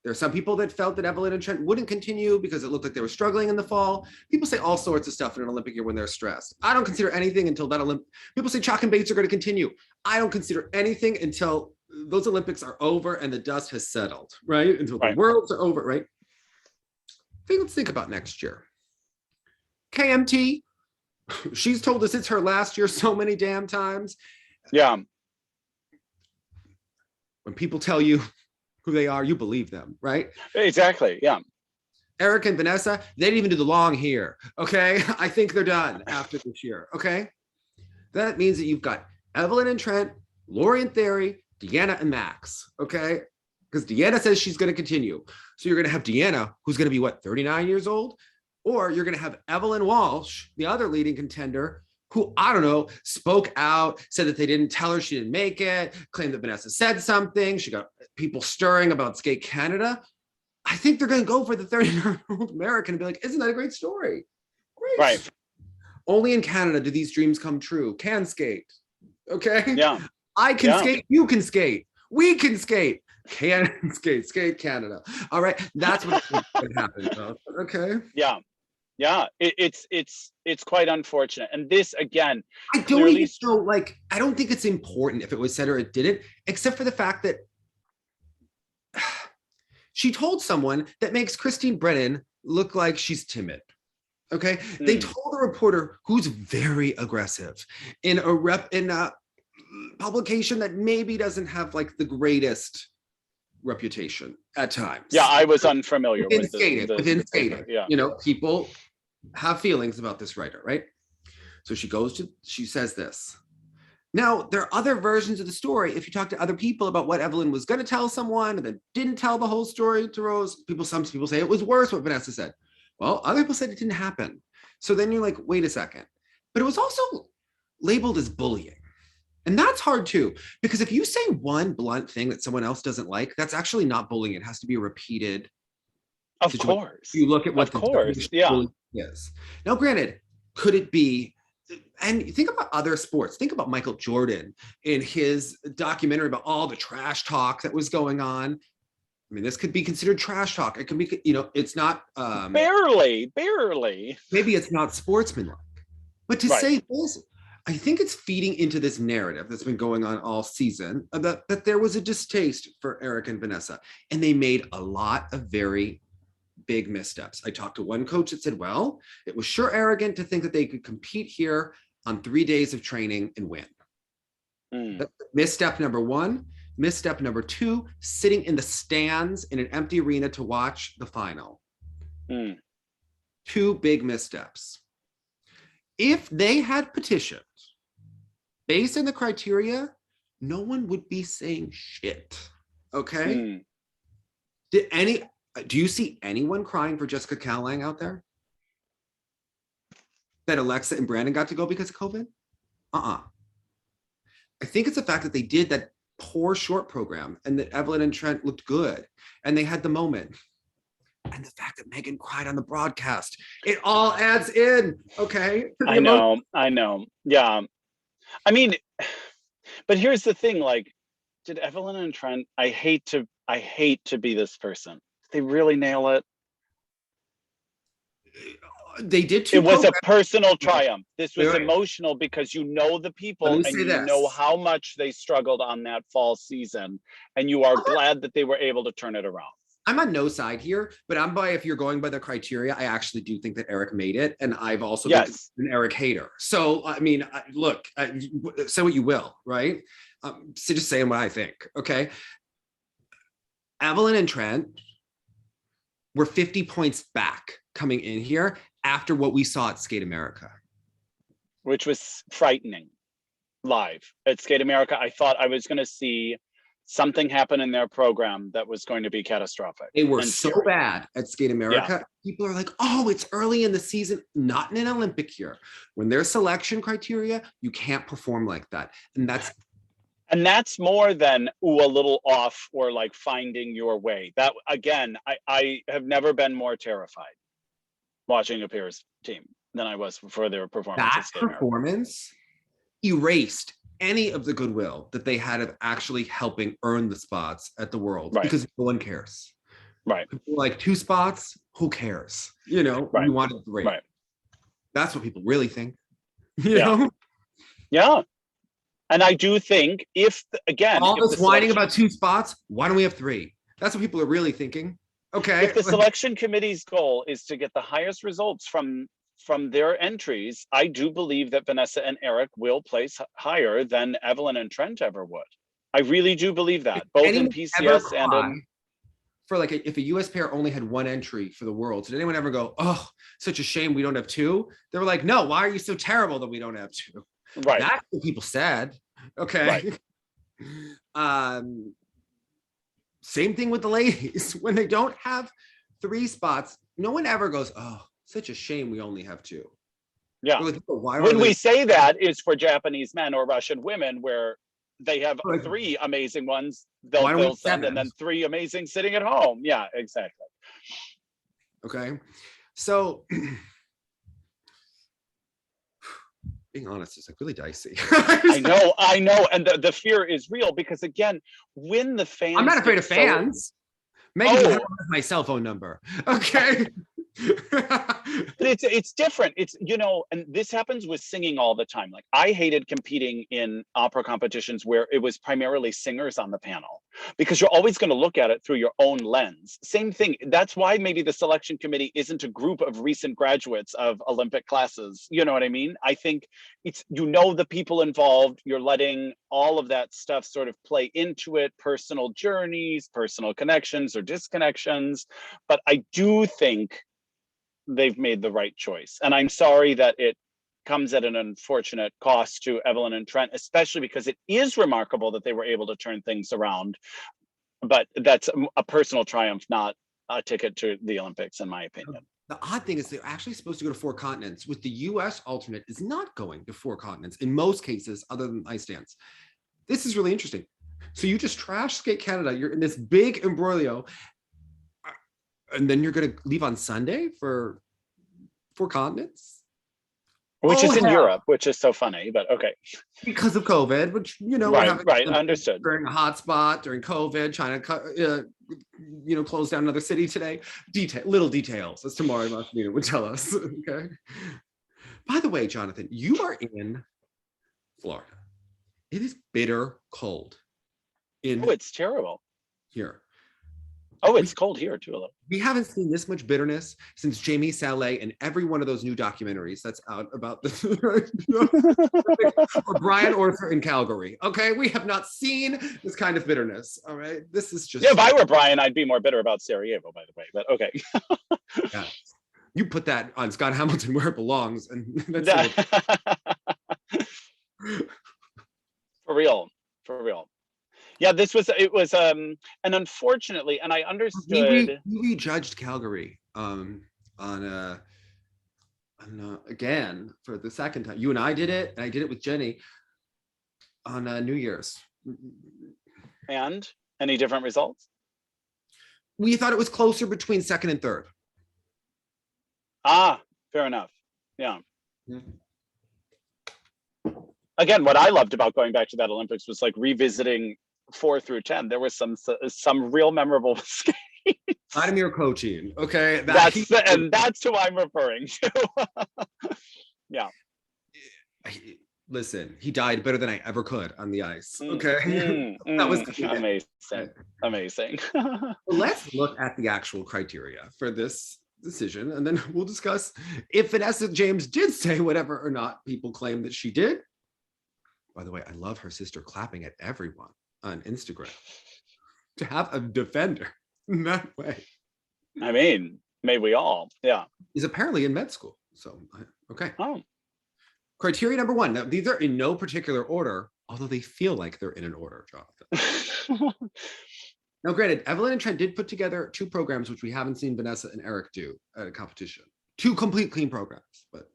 There are some people that felt that Evelyn and Trennt wouldn't continue because it looked like they were struggling in the fall. People say all sorts of stuff in an Olympic year when they're stressed. I don't consider anything until that people say Chalk and Bates are going to continue. I don't consider anything until those Olympics are over and the dust has settled, right? Until the worlds are over, right? Let's think about next year. KMT, she's told us it's her last year so many damn times. Yeah. When people tell you who they are, you believe them, right? Exactly, yeah. Eric and Vanessa, they didn't even do the long here, okay? I think they're done after this year, okay? That means that you've got Evelyn and Trennt, Lori and Theory, Deanna and Max, okay? Because Deanna says she's going to continue. So you're going to have Deanna, who's going to be, what, 39 years old? Or you're going to have Evelyn Walsh, the other leading contender, who, I don't know, spoke out, said that they didn't tell her she didn't make it, claimed that Vanessa said something. She got people stirring about Skate Canada. I think they're going to go for the 39-year-old American and be like, isn't that a great story? Great. Right. Only in Canada do these dreams come true. Can skate. Okay? Yeah. I can skate. You can skate. We can skate. Can skate. Skate Canada. All right. That's what happened. Okay. Yeah. Yeah, it's quite unfortunate. And this, again, I don't even know, like, I don't think it's important if it was said or it didn't, except for the fact that she told someone that makes Christine Brennan look like she's timid. Okay. They told a reporter who's very aggressive in a publication that maybe doesn't have like the greatest reputation at times. Yeah, I was unfamiliar within skating. Yeah. You know, people have feelings about this writer, right? So she says this. Now, there are other versions of the story. If you talk to other people about what Evelyn was going to tell someone and then didn't tell the whole story to Rose, some people say it was worse what Vanessa said. Well, other people said it didn't happen. So then you're like, wait a second. But it was also labeled as bullying. And that's hard too, because if you say one blunt thing that someone else doesn't like, that's actually not bullying. It has to be a repeated. Of course. You look at what yeah. Yes. Now, granted, could it be, and think about other sports. Think about Michael Jordan in his documentary about all the trash talk that was going on. I mean, this could be considered trash talk. It can be, you know, it's not. Barely. Maybe it's not sportsmanlike. But to say this, I think it's feeding into this narrative that's been going on all season about that there was a distaste for Eric and Vanessa, and they made a lot of very big missteps. I talked to one coach that said, well, it was sure arrogant to think that they could compete here on 3 days of training and win. Misstep number one. Misstep number two, sitting in the stands in an empty arena to watch the final. Two big missteps. If they had petitioned based on the criteria, no one would be saying shit. Okay? Do you see anyone crying for Jessica Callahan out there? That Alexa and Brandon got to go because of COVID? I think it's the fact that they did that poor short program and that Evelyn and Trennt looked good and they had the moment. And the fact that Meagan cried on the broadcast, it all adds in, okay? I know. Yeah. I mean, but here's the thing, like, did Evelyn and Trennt, I hate to be this person. Did they really nail it? They did too. It was a personal triumph. This was emotional because you know the people and you know how much they struggled on that fall season. And you are glad that they were able to turn it around. I'm on no side here, but if you're going by the criteria, I actually do think that Eric made it. And I've also been an Eric hater. So, I mean, look, say what you will, right? So just saying what I think, okay? Evelyn and Trennt were 50 points back coming in here after what we saw at Skate America. Which was frightening live at Skate America. I thought I was going to see something happen in their program that was going to be catastrophic. They were so bad at Skate America. Yeah. People are like, oh, it's early in the season, not in an Olympic year. When there's selection criteria, you can't perform like that. And that's more than, a little off or like finding your way. That, again, I have never been more terrified watching a peers team than I was for their performance. That performance erased any of the goodwill that they had of actually helping earn the spots at the World, because no one cares. Right. People like 2 spots, who cares? You know, we wanted 3. Right. That's what people really think. You know? Yeah. And I do think all this whining about 2 spots, why don't we have 3? That's what people are really thinking. Okay. If the selection committee's goal is to get the highest results from their entries, I do believe that Vanessa and Eric will place higher than Evelyn and Trennt ever would. I really do believe that, both in PCS and in... For like, if a US pair only had 1 entry for the World, did anyone ever go, oh, such a shame we don't have 2? They were like, no, why are you so terrible that we don't have 2? Right. That's what people said. Okay. Right. Same thing with the ladies. When they don't have 3 spots, no one ever goes, oh, such a shame we only have 2. Yeah. Like, when we say that, it's for Japanese men or Russian women where they have 3 amazing ones, they'll send, and then 3 amazing sitting at home. Yeah, exactly. Okay. So being honest, it's like really dicey. I know. And the fear is real because, again, when the fans... I'm not afraid of fans. Meagan Duhamel has my cell phone number. Okay. It's different. It's, and this happens with singing all the time. Like, I hated competing in opera competitions where it was primarily singers on the panel, because you're always going to look at it through your own lens. Same thing. That's why maybe the selection committee isn't a group of recent graduates of Olympic classes. You know what I mean? I think it's, the people involved, you're letting all of that stuff sort of play into it, personal journeys, personal connections or disconnections. But I do think they've made the right choice. And I'm sorry that it comes at an unfortunate cost to Evelyn and Trennt, especially because it is remarkable that they were able to turn things around. But that's a personal triumph, not a ticket to the Olympics, in my opinion. The odd thing is they're actually supposed to go to 4 continents, with the US alternate is not going to 4 continents in most cases, other than ice dance. This is really interesting. So you just trash Skate Canada, you're in this big imbroglio, and then you're going to leave on Sunday for 4 continents? Which is in Europe, which is so funny, but okay. Because of COVID, which, right, understood. During a hot spot, during COVID, China, closed down another city today. Little details, as Tamara Masnina would tell us, okay? By the way, Jonathan, you are in Florida. It is bitter cold. It's terrible. Here. Oh, it's cold here too a little. We haven't seen this much bitterness since Jamie Saleh and every one of those new documentaries that's out about this, or Brian Orther in Calgary. Okay, we have not seen this kind of bitterness. All right, this is just. Yeah, if I were Brian, I'd be more bitter about Sarajevo, by the way. But okay. Yeah. You put that on Scott Hamilton where it belongs, and that's it. For real. Yeah, it was, and unfortunately, and I understood. We rejudged Calgary again for the second time. You and I did it, and I did it with Jenny on New Year's. And any different results? We thought it was closer between 2nd and 3rd. Ah, fair enough. Yeah. Mm-hmm. Again, what I loved about going back to that Olympics was like revisiting 4 through 10. There was some real memorable skates. Vladimir Kochin, okay? That's who I'm referring to. Yeah. listen, he died better than I ever could on the ice. Okay. That was amazing. Let's look at the actual criteria for this decision, and then we'll discuss if Vanessa James did say whatever or not people claim that she did. By the way, I love her sister clapping at everyone on Instagram. To have a defender in that way. I mean, may we all, yeah. He's apparently in med school, so, okay. Oh. Criteria number one. Now, these are in no particular order, although they feel like they're in an order, Jonathan. Now, granted, Evelyn and Trennt did put together 2 programs, which we haven't seen Vanessa and Eric do at a competition. 2 complete clean programs, but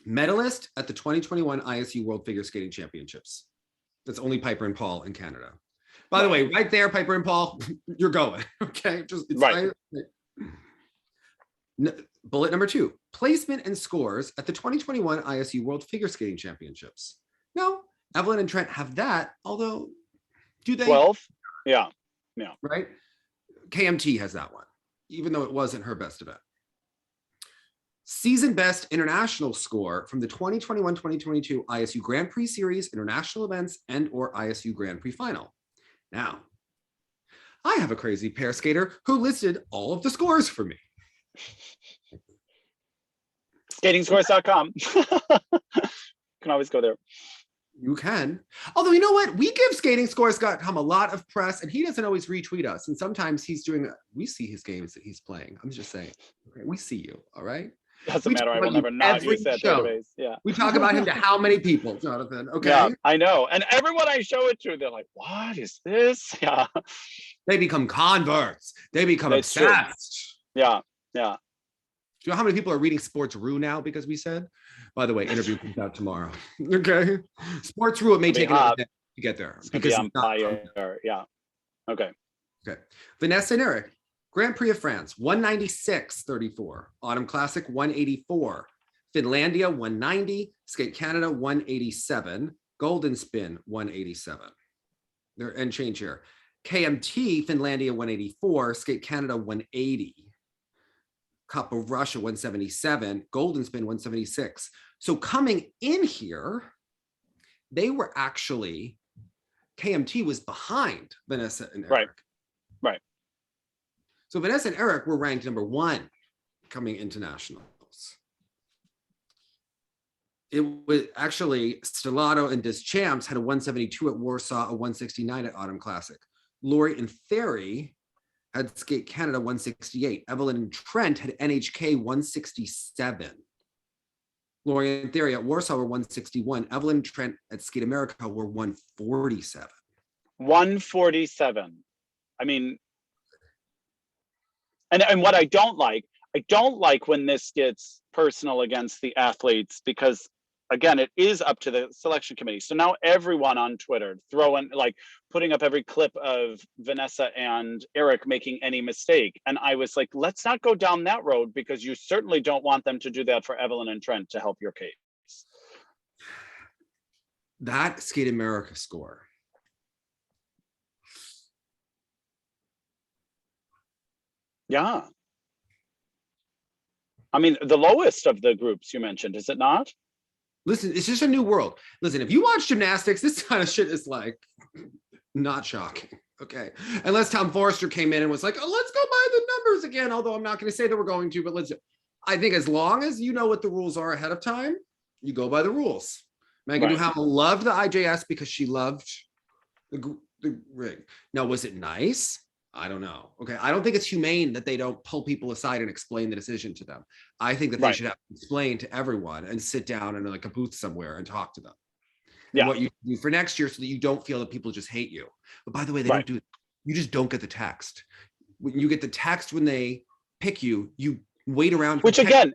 medalist at the 2021 ISU World Figure Skating Championships. That's only Piper and Paul in Canada. By the way, right there, Piper and Paul, you're going. Okay, just it's right. Bullet number 2, placement and scores at the 2021 ISU World Figure Skating Championships. No, Evelyn and Trennt have that, although do they? 12? Yeah. Right? KMT has that one, even though it wasn't her best event. Season best international score from the 2021-2022 ISU Grand Prix Series, international events, and or ISU Grand Prix Final. Now, I have a crazy pair skater who listed all of the scores for me. Skatingscores.com. Can always go there. You can. Although, you know what? We give Skatingscores.com a lot of press, and he doesn't always retweet us. And sometimes he's we see his games that he's playing. I'm just saying. Okay, we see you, all right? Doesn't matter. I will never not use that database. Yeah. We talk about him to how many people, Jonathan? Okay. Yeah, I know. And everyone I show it to, they're like, what is this? Yeah. They become converts. They become obsessed. True. Yeah. Do you know how many people are reading Sports Rue now because we said? By the way, interview comes out tomorrow. Okay. Sports Rue, it may take another day to get there. Because on fire. Yeah. Okay. Vanessa and Eric. Grand Prix of France, 196.34. Autumn Classic, 184. Finlandia, 190. Skate Canada, 187. Golden Spin, 187. There and change here. KMT, Finlandia, 184. Skate Canada, 180. Cup of Russia, 177. Golden Spin, 176. So coming in here, they were actually, KMT was behind Vanessa and Eric. Right. So Vanessa and Eric were ranked number 1 coming into nationals. It was actually Stellato and Deschamps had a 172 at Warsaw, a 169 at Autumn Classic. Lori and Ferry had Skate Canada 168. Evelyn and Trennt had NHK 167. Lori and Ferry at Warsaw were 161. Evelyn and Trennt at Skate America were 147. 147. I mean, and what I don't like when this gets personal against the athletes, because again, it is up to the selection committee. So now everyone on Twitter putting up every clip of Vanessa and Eric making any mistake. And I was like, let's not go down that road, because you certainly don't want them to do that for Evelyn and Trennt to help your case. That Skate America score. Yeah. I mean, the lowest of the groups you mentioned, is it not? Listen, it's just a new world. Listen, if you watch gymnastics, this kind of shit is like not shocking. Okay. Unless Tom Forrester came in and was like, oh, let's go by the numbers again. Although I'm not going to say that we're going to, but I think as long as you know what the rules are ahead of time, you go by the rules. Meagan Duhamel loved the IJS because she loved the rig. Now, was it nice? I don't know. Okay. I don't think it's humane that they don't pull people aside and explain the decision to them. I think that they should have to explain to everyone and sit down in like a booth somewhere and talk to them. Yeah. What you do for next year so that you don't feel that people just hate you. But by the way, they don't do it. You just don't get the text. When you get the text when they pick you, you wait around. Which again,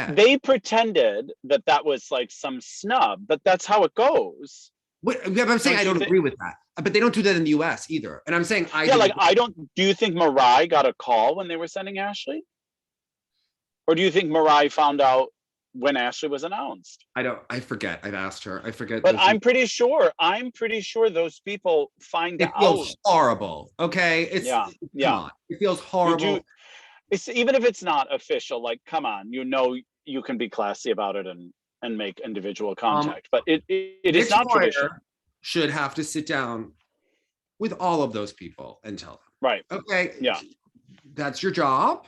they pretended that was like some snub, but that's how it goes. I'm saying I don't agree with that, but they don't do that in the US either. And I'm saying do you think Mariah got a call when they were sending Ashley? Or do you think Mariah found out when Ashley was announced? I forget. I've asked her. I forget. But I'm pretty sure those people find out. It feels horrible. Okay. Come on. It feels horrible. It's even if it's not official, like, come on, you can be classy about it and and make individual contact. But it is Mitch not Moyer tradition. should have to sit down with all of those people and tell them, Right. okay, Yeah. that's your job.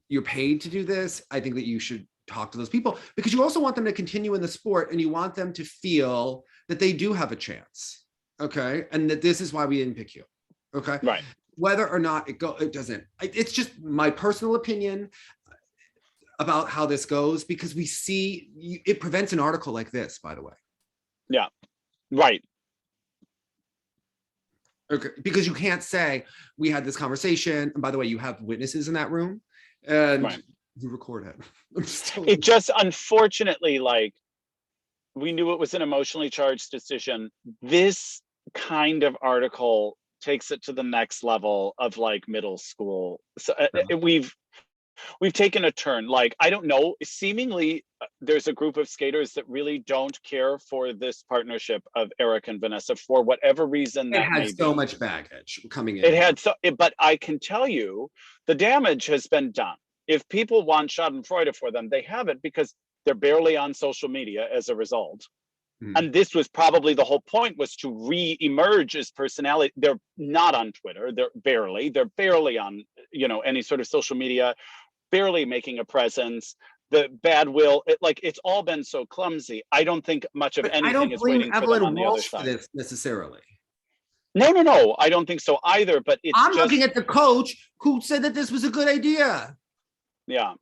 You're paid to do this. I think that you should talk to those people, because you also want them to continue in the sport, and you want them to feel that they do have a chance. Okay. And that this is why we didn't pick you. Okay. Right. Whether or not it doesn't, it's just my personal opinion about how this goes, because we see it prevents an article like this, by the way. Yeah. Right. Okay. Because you can't say we had this conversation, and by the way, you have witnesses in that room, and Right. you record it. It just, unfortunately, like, we knew it was an emotionally charged decision. This kind of article takes it to the next level of like middle school. So we've taken a turn. Like, I don't know, seemingly there's a group of skaters that really don't care for this partnership of Eric and Vanessa for whatever reason that may be. It had so much baggage coming in. It had but I can tell you the damage has been done. If people want schadenfreude for them, they have it, because they're barely on social media as a result. And this was probably the whole point, was to re-emerge as personality. They're not on Twitter. They're barely on, any sort of social media, barely making a presence. The bad will, it's all been so clumsy. I don't think much of anything is waiting for them on the other side. This necessarily. No, I don't think so either. But I'm looking at the coach who said that this was a good idea. Yeah.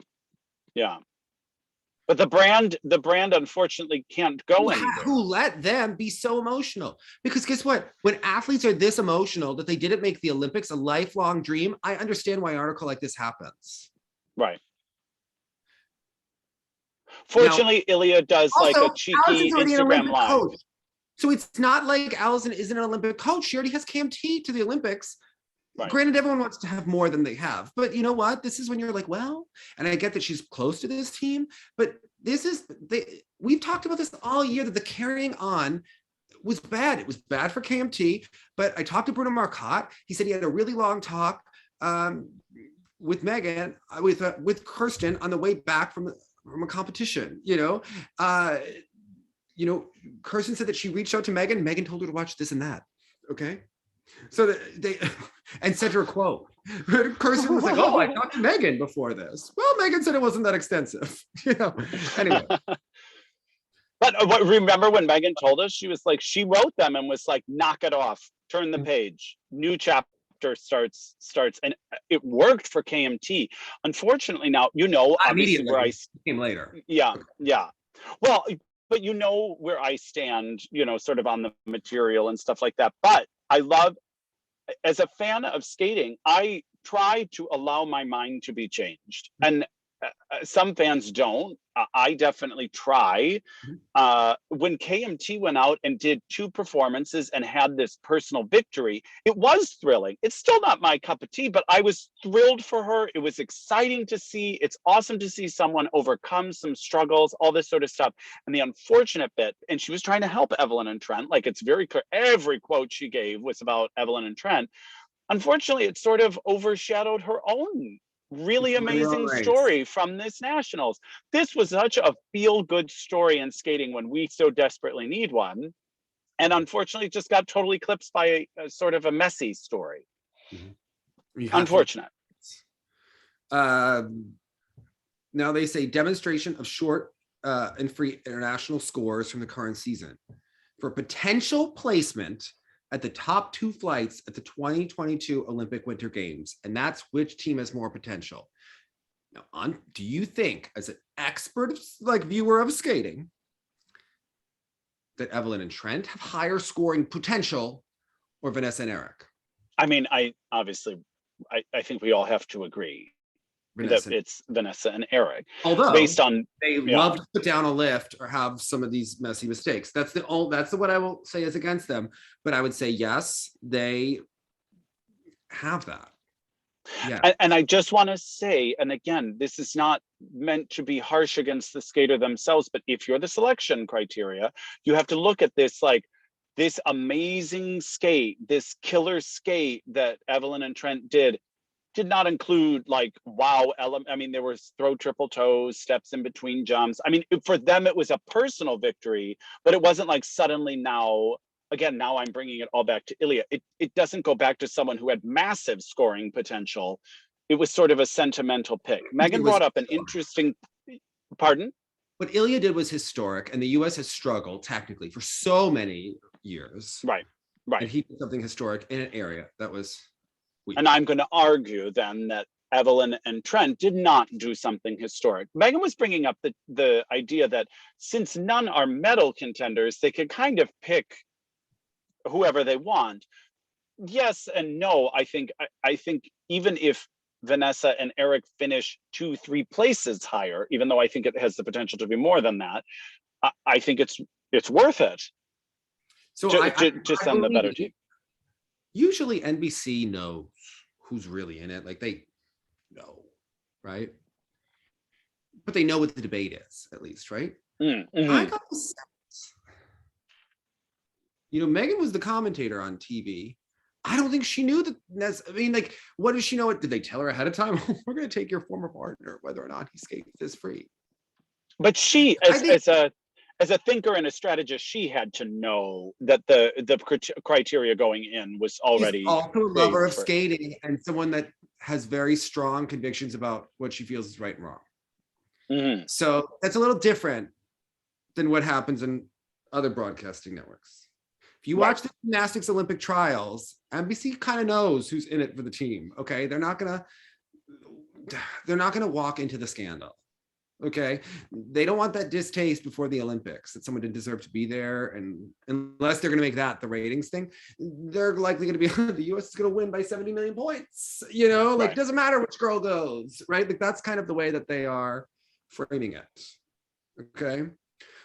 But the brand unfortunately can't go anywhere. Who let them be so emotional? Because guess what? When athletes are this emotional that they didn't make the Olympics a lifelong dream, I understand why an article like this happens. Right. Fortunately, now, Ilia does also, like a cheeky Instagram live. Coach. So it's not like Alyson isn't an Olympic coach. She already has KMT to the Olympics. Right. Granted, everyone wants to have more than they have, but you know what? This is when you're like, well, and I get that she's close to this team, but we've talked about this all year, that the carrying on was bad. It was bad for KMT, but I talked to Bruno Marcotte. He said he had a really long talk with Meagan, with Kirsten on the way back from a competition, Kirsten said that she reached out to Meagan. Meagan told her to watch this and that. Okay. So they and sent her a quote. Kirsten was like, "Oh, I talked to Meagan before this." Well, Meagan said it wasn't that extensive, Anyway. But remember when Meagan told us, she was like, she wrote them and was like, "Knock it off, turn the page, new chapter starts," and it worked for KMT. Unfortunately, now obviously where I came later. Yeah. Well, but where I stand, sort of on the material and stuff like that. But I love, as a fan of skating, I try to allow my mind to be changed. And some fans don't. I definitely try. When KMT went out and did 2 performances and had this personal victory, it was thrilling. It's still not my cup of tea, but I was thrilled for her. It was exciting to see. It's awesome to see someone overcome some struggles, all this sort of stuff. And the unfortunate bit, and she was trying to help Evelyn and Trennt, like, it's very clear, every quote she gave was about Evelyn and Trennt. Unfortunately, it sort of overshadowed her own really amazing story from this nationals. This was such a feel-good story in skating when we so desperately need one, and unfortunately just got totally eclipsed by a sort of a messy story. Unfortunate. Now they say demonstration of short and free international scores from the current season for potential placement at the top 2 flights at the 2022 Olympic Winter Games. And that's which team has more potential. Now, do you think, as an expert, viewer of skating, that Evelyn and Trennt have higher scoring potential, or Vanessa and Eric? I mean, I think we all have to agree that it's Vanessa and Eric. Although based on they love to put down a lift or have some of these messy mistakes. That's what I will say is against them. But I would say yes, they have that. Yeah. And I just want to say, and again, this is not meant to be harsh against the skater themselves, but if you're the selection criteria, you have to look at this like this amazing skate, this killer skate that Evelyn and Trennt did. did not include like wow element. I mean, there was throw triple toes, steps in between jumps. I mean, for them, it was a personal victory, but it wasn't like suddenly now, again, now I'm bringing it all back to Ilia. It doesn't go back to someone who had massive scoring potential. It was sort of a sentimental pick. Meagan brought up an interesting, pardon? What Ilia did was historic, and the US has struggled tactically for so many years. Right. And he did something historic in an area that was weak. And I'm going to argue then that Evelyn and Trennt did not do something historic. Meagan was bringing up the idea that since none are medal contenders, they could kind of pick whoever they want. Yes and no. I think even if Vanessa and Eric finish 2-3 places higher, even though I think it has the potential to be more than that, I think it's worth it. So just on the better team. Usually NBC knows who's really in it. Like they know, right? But they know what the debate is, at least, right? Mm-hmm. I got the sense. Meagan was the commentator on TV. I don't think she knew that. I mean, like, what does she know? Did they tell her ahead of time? We're going to take your former partner, whether or not he skates this free. But she, as a thinker and a strategist, she had to know that the criteria going in was already. She's also a lover of skating and someone that has very strong convictions about what she feels is right and wrong. Mm-hmm. So that's a little different than what happens in other broadcasting networks. If you watch the gymnastics Olympic trials, NBC kind of knows who's in it for the team. Okay, they're not gonna walk into the scandal. Okay, they don't want that distaste before the Olympics that someone didn't deserve to be there, and unless they're going to make that the ratings thing, they're likely going to be the U.S. is going to win by 70 million points. Like it doesn't matter which girl goes, right? Like that's kind of the way that they are framing it. Okay,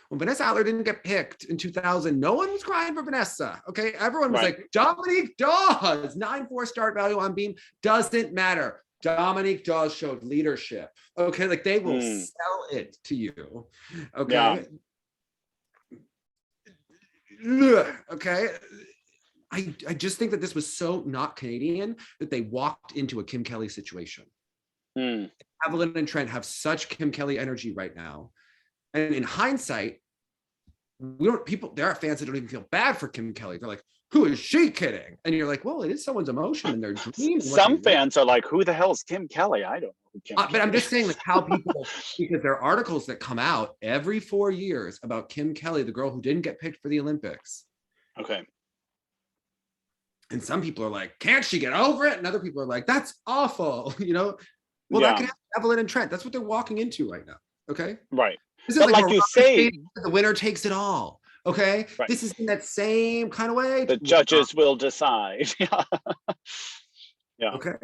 when Vanessa Adler didn't get picked in 2000, no one was crying for Vanessa. Okay, everyone was like, Dominique Dawes, 9.4 start value on Beam, doesn't matter. Dominique Dawes showed leadership. Okay, like they will sell it to you. Okay. Yeah. Okay. I just think that this was so not Canadian that they walked into a Kim Kelly situation. Evelyn and Trennt have such Kim Kelly energy right now. And in hindsight, there are fans that don't even feel bad for Kim Kelly. They're like, who is she kidding? And you're like, well, it is someone's emotion and their dream. Some fans are like, who the hell is Kim Kelly? I don't know who Kim Kelly but I'm just saying like how people, because there are articles that come out every 4 years about Kim Kelly, the girl who didn't get picked for the Olympics. Okay. And some people are like, can't she get over it? And other people are like, that's awful. Well, that could happen to Evelyn and Trennt. That's what they're walking into right now. Okay. Right. This is but like you say, the winner takes it all. Okay, This is in that same kind of way. The judges will decide. Yeah. Okay.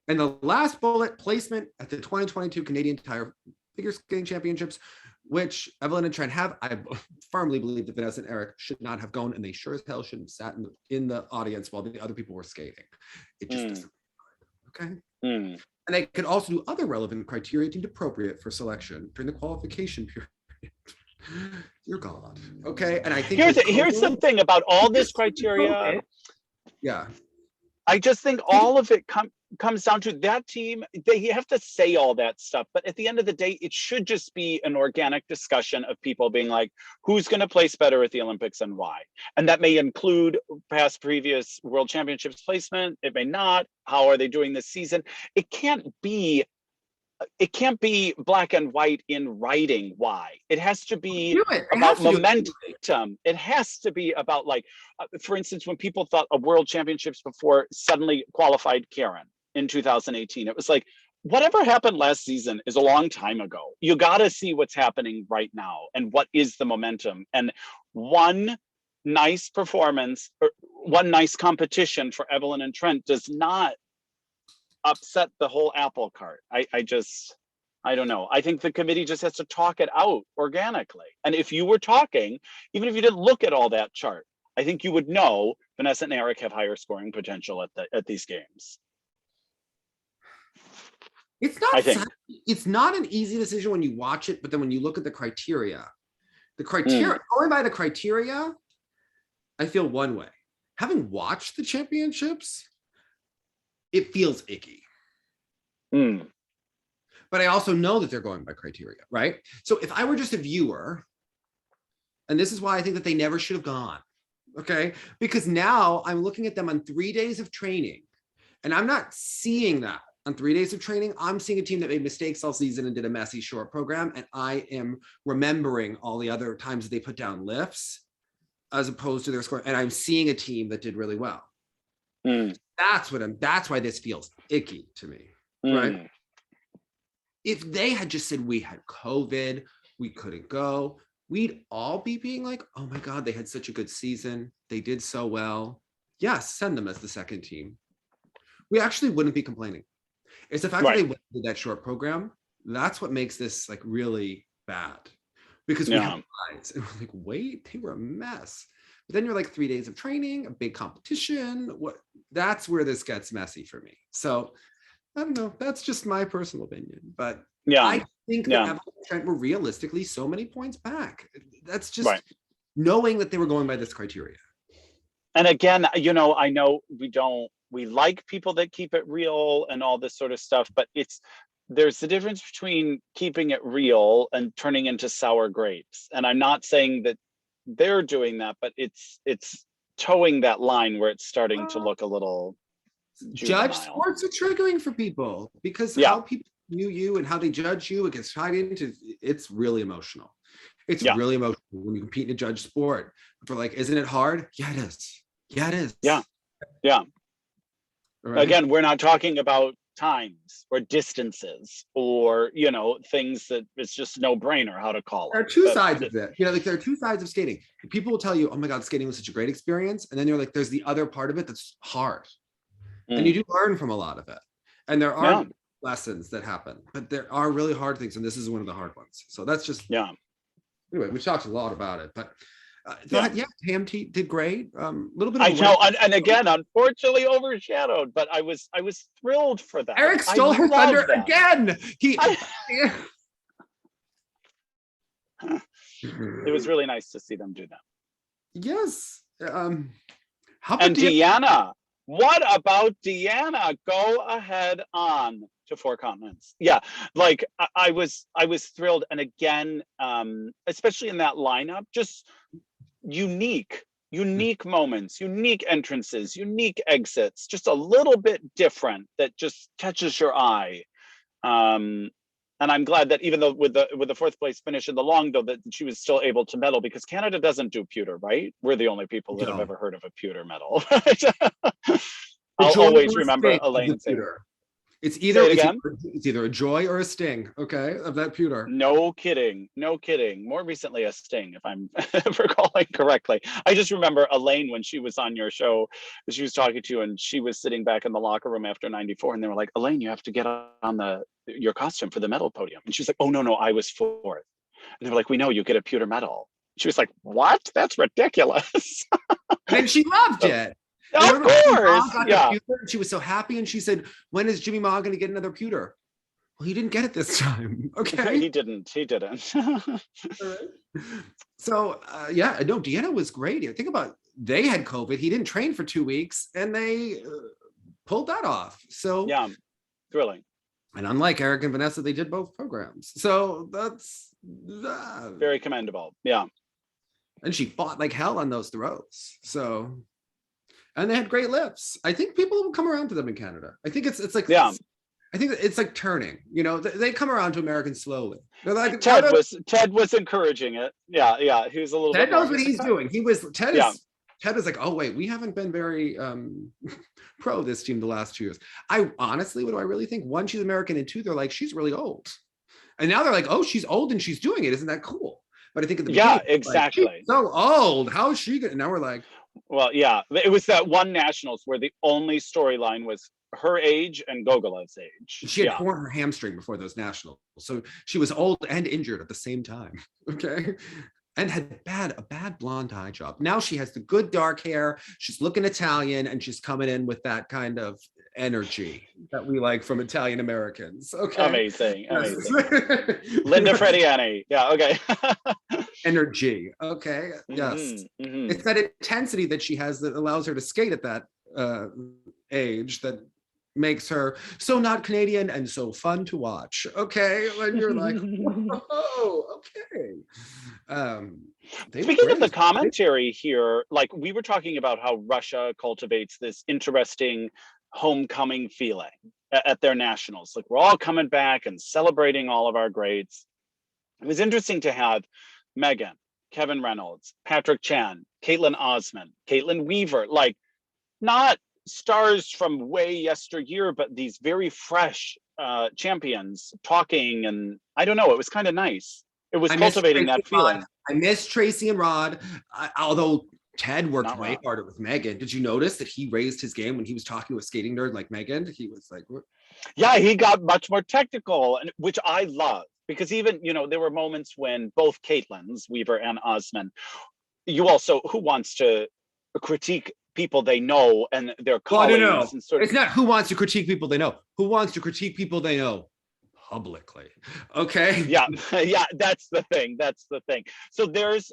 And the last bullet, placement at the 2022 Canadian Tire Figure Skating Championships, which Evelyn and Trennt have. I firmly believe that Vanessa and Eric should not have gone, and they sure as hell shouldn't have sat in the audience while the other people were skating. It just doesn't. Okay. And they could also do other relevant criteria deemed appropriate for selection during the qualification period. Dear God. Okay. And I think here's the thing about all this criteria. Yeah. I just think all of it comes down to that team. They have to say all that stuff, but at the end of the day, it should just be an organic discussion of people being like, who's going to place better at the Olympics and why? And that may include previous World Championships placement. It may not. How are they doing this season? It can't be black and white in writing why. It has to be about momentum. It has to be about like, for instance, when people thought of World Championships before suddenly qualified Karen in 2018, it was like, whatever happened last season is a long time ago. You got to see what's happening right now and what is the momentum. And one nice performance, or one nice competition for Evelyn and Trennt does not upset the whole apple cart. I don't know. I think the committee just has to talk it out organically. And if you were talking, even if you didn't look at all that chart, I think you would know Vanessa and Eric have higher scoring potential at these games. It's not an easy decision when you watch it, but then when you look at the criteria, going by the criteria, I feel one way. Having watched the championships, it feels icky. Mm. But I also know that they're going by criteria, right? So if I were just a viewer, and this is why I think that they never should have gone, okay? Because now I'm looking at them on 3 days of training, and I'm not seeing that on 3 days of training. I'm seeing a team that made mistakes all season and did a messy short program, and I am remembering all the other times that they put down lifts as opposed to their score, and I'm seeing a team that did really well. That's why this feels icky to me, right? If they had just said we had COVID, we couldn't go, we'd all be being like, oh my God, they had such a good season. They did so well. Yes, send them as the second team. We actually wouldn't be complaining. It's the fact that they went through that short program. That's what makes this like really bad. Because we have eyes and we're like, wait, they were a mess. But then you're like 3 days of training, a big competition. That's where this gets messy for me. So I don't know. That's just my personal opinion. But I think that Evelyn and Trennt were realistically so many points back. That's just knowing that they were going by this criteria. And again, I know we like people that keep it real and all this sort of stuff, but there's the difference between keeping it real and turning into sour grapes. And I'm not saying that they're doing that, but it's towing that line where it's starting to look a little juvenile. Judge sports are triggering for people because how people view you and how they judge you, it gets tied into, it's really emotional. It's really emotional when you compete in a judge sport. For like, isn't it hard? Yeah, it is. Yeah, it is. Yeah. Right. Again, we're not talking about times or distances or things that it's just no brainer how to call it. There are two sides of it. Like there are two sides of skating. People will tell you, oh my God, skating was such a great experience. And then you're like, there's the other part of it that's hard. And you do learn from a lot of it. And there are lessons that happen, but there are really hard things. And this is one of the hard ones. So that's just, anyway, we've talked a lot about it, but Haein did great. A little bit. I know, and again, unfortunately overshadowed. But I was thrilled for that. Eric stole her thunder again. It was really nice to see them do that. Yes. How about Deanna? What about Deanna? Go ahead on to Four Continents. Yeah, like I was thrilled, and again, especially in that lineup, just unique moments, unique entrances, unique exits, just a little bit different that just catches your eye. And I'm glad that even though with the fourth place finish in the long, though, that she was still able to medal, because Canada doesn't do pewter, right? We're the only people that have ever heard of a pewter medal. I'll always remember Elaine saying, it's either a joy or a sting, okay, of that pewter. No kidding. More recently a sting, if I'm recalling correctly. I just remember Elaine, when she was on your show, she was talking to you, and she was sitting back in the locker room after 94, and they were like, Elaine, you have to get on your costume for the medal podium. And she was like, oh, no, I was fourth. And they were like, we know, you get a pewter medal. She was like, what? That's ridiculous. And she loved it. Of course. Yeah. She was so happy, and she said, when is Jimmy Ma going to get another pewter? Well, he didn't get it this time. Okay. He didn't. So no, Deanna was great. Think about, they had COVID. He didn't train for 2 weeks, and they pulled that off. So yeah, thrilling. And unlike Eric and Vanessa, they did both programs. So that's very commendable. Yeah. And she fought like hell on those throws. So, and they had great lifts. I think people will come around to them in Canada. I think it's like, I think it's like turning, they come around to Americans slowly. Like, Ted was encouraging it. Yeah. He was a little Ted knows what he's doing. Ted is like, oh wait, we haven't been very pro this team the last 2 years. I honestly, what do I really think? One, she's American, and two, they're like, she's really old. And now they're like, oh, she's old and she's doing it. Isn't that cool? But I think at the beginning, exactly. Like, she's so old. How is she gonna? Now we're like, well, yeah, it was that one nationals where the only storyline was her age and Gogolev's age. She had torn her hamstring before those nationals, so she was old and injured at the same time. Okay. And had a bad blonde eye job. Now she has the good dark hair. She's looking Italian, and she's coming in with that kind of energy that we like from Italian Americans. Okay. Amazing. Linda Frediani. Yeah. Okay. Energy. Okay. Yes. Mm-hmm. It's that intensity that she has that allows her to skate at that age that makes her so not Canadian and so fun to watch. Okay, and you're like, oh, okay. Speaking of the commentary here, like we were talking about how Russia cultivates this interesting homecoming feeling at their nationals. Like we're all coming back and celebrating all of our greats. It was interesting to have Meagan, Kevin Reynolds, Patrick Chan, Caitlin Osman, Caitlin Weaver, like not stars from way yesteryear, but these very fresh champions talking. And I don't know, it was kind of nice. It was cultivating that feeling. I miss Tracy and Rod, although Ted worked way harder with Meagan. Did you notice that he raised his game when he was talking to a skating nerd like Meagan? He was like, what? Yeah, he got much more technical, and which I love, because even, you know, there were moments when both Caitlins, Weaver and Osman, who wants to critique people they know and their colleagues. Well, no. And sort of, it's not who wants to critique people they know. Who wants to critique people they know publicly? Okay. Yeah, that's the thing. So there's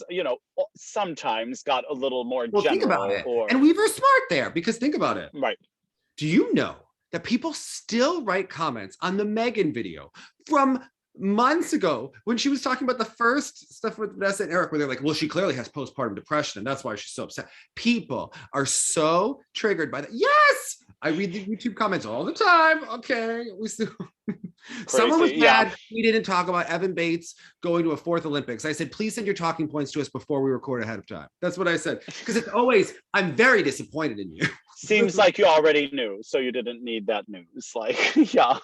you know, sometimes got a little more general. Think about it. And Weaver's smart there, because think about it. Right. Do you know that people still write comments on the Meagan video from months ago when she was talking about the first stuff with Vanessa and Eric, where they're like, well, she clearly has postpartum depression and that's why she's so upset. People are so triggered by that. Yes, I read the YouTube comments all the time. Okay, we still someone was mad we didn't talk about Evan Bates going to a 4th Olympics. I said, please send your talking points to us before we record ahead of time. That's what I said, because it's always, I'm very disappointed in you. Seems like you already knew, so you didn't need that news. Like, yeah.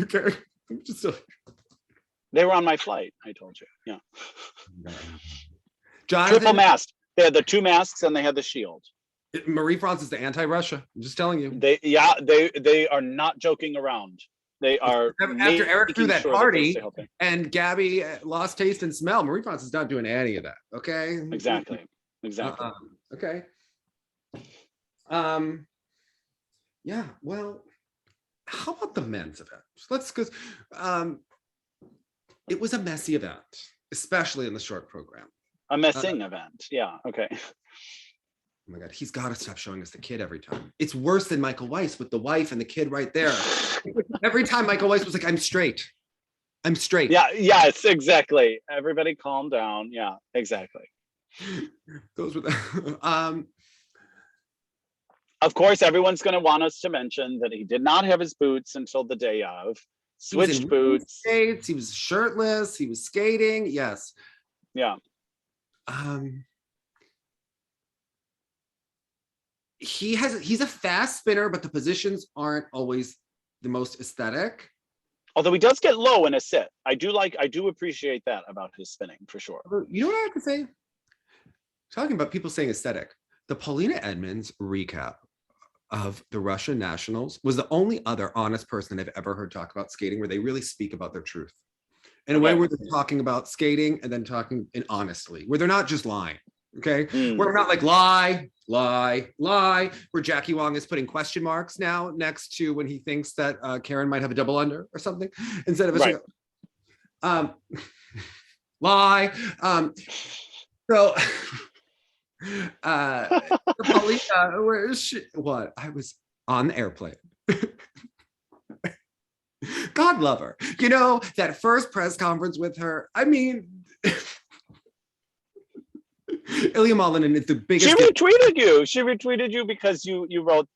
Okay. They were on my flight, I told you. Yeah. Jonathan, triple mask. They had the 2 masks and they had the shield. Marie-France is the anti-Russia. I'm just telling you. They are not joking around. They are. After Eric threw that party and Gabby lost taste and smell, Marie-France is not doing any of that. Okay. Exactly. Okay. Yeah. Well, how about the men's event? Because it was a messy event, especially in the short program. A messing event. Yeah. Okay. Oh my God, he's got to stop showing us the kid every time. It's worse than Michael Weiss with the wife and the kid right there. Every time Michael Weiss was like, I'm straight. Yeah, yes, exactly. Everybody calm down. Yeah, exactly. Those were the Of course, everyone's going to want us to mention that he did not have his boots until the day of. Switched boots. Skates. He was shirtless. He was skating. Yes. Yeah. He's a fast spinner, but the positions aren't always the most aesthetic. Although he does get low in a sit. I do appreciate that about his spinning for sure. You know what I have to say? Talking about people saying aesthetic, the Paulina Edmonds recap of the Russian nationals was the only other honest person I've ever heard talk about skating where they really speak about their truth. In a way where they're talking about skating and then talking in honestly, where they're not just lying. Okay. Where we're not like lie, where Jackie Wong is putting question marks now next to when he thinks that Karen might have a double under or something instead of a lie. So Paulina, where is she? What? I was on the airplane. God love her. You know, that first press conference with her, I mean, Ilia Malinin is the biggest. She retweeted you because you wrote,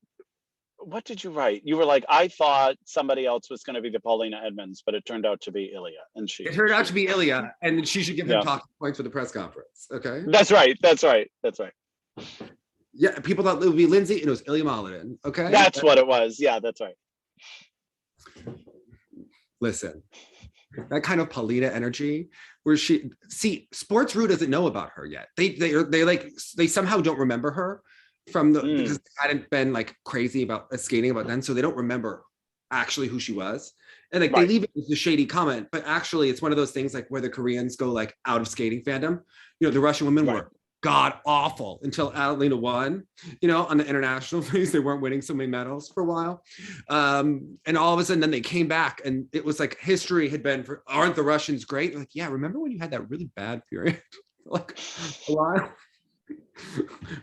what did you write? You were like, I thought somebody else was going to be the Paulina Edmonds, but it turned out to be Ilia. And it turned out to be Ilia, and she should give him talking points for the press conference. Okay. That's right. Yeah, people thought it would be Lindsay, and it was Ilia Malinin. Okay. That's what it was. Yeah, that's right. Listen, that kind of Paulina energy where Sports Rue doesn't know about her yet. They somehow don't remember her from because they hadn't been like crazy about skating about then, so they don't remember actually who she was. And like they leave it as a shady comment, but actually it's one of those things like where the Koreans go like out of skating fandom. You know, the Russian women were god awful until Adelina won, you know, on the international phase. They weren't winning so many medals for a while. And all of a sudden then they came back and it was like history had been for, aren't the Russians great? Like, yeah, remember when you had that really bad period? Like a while?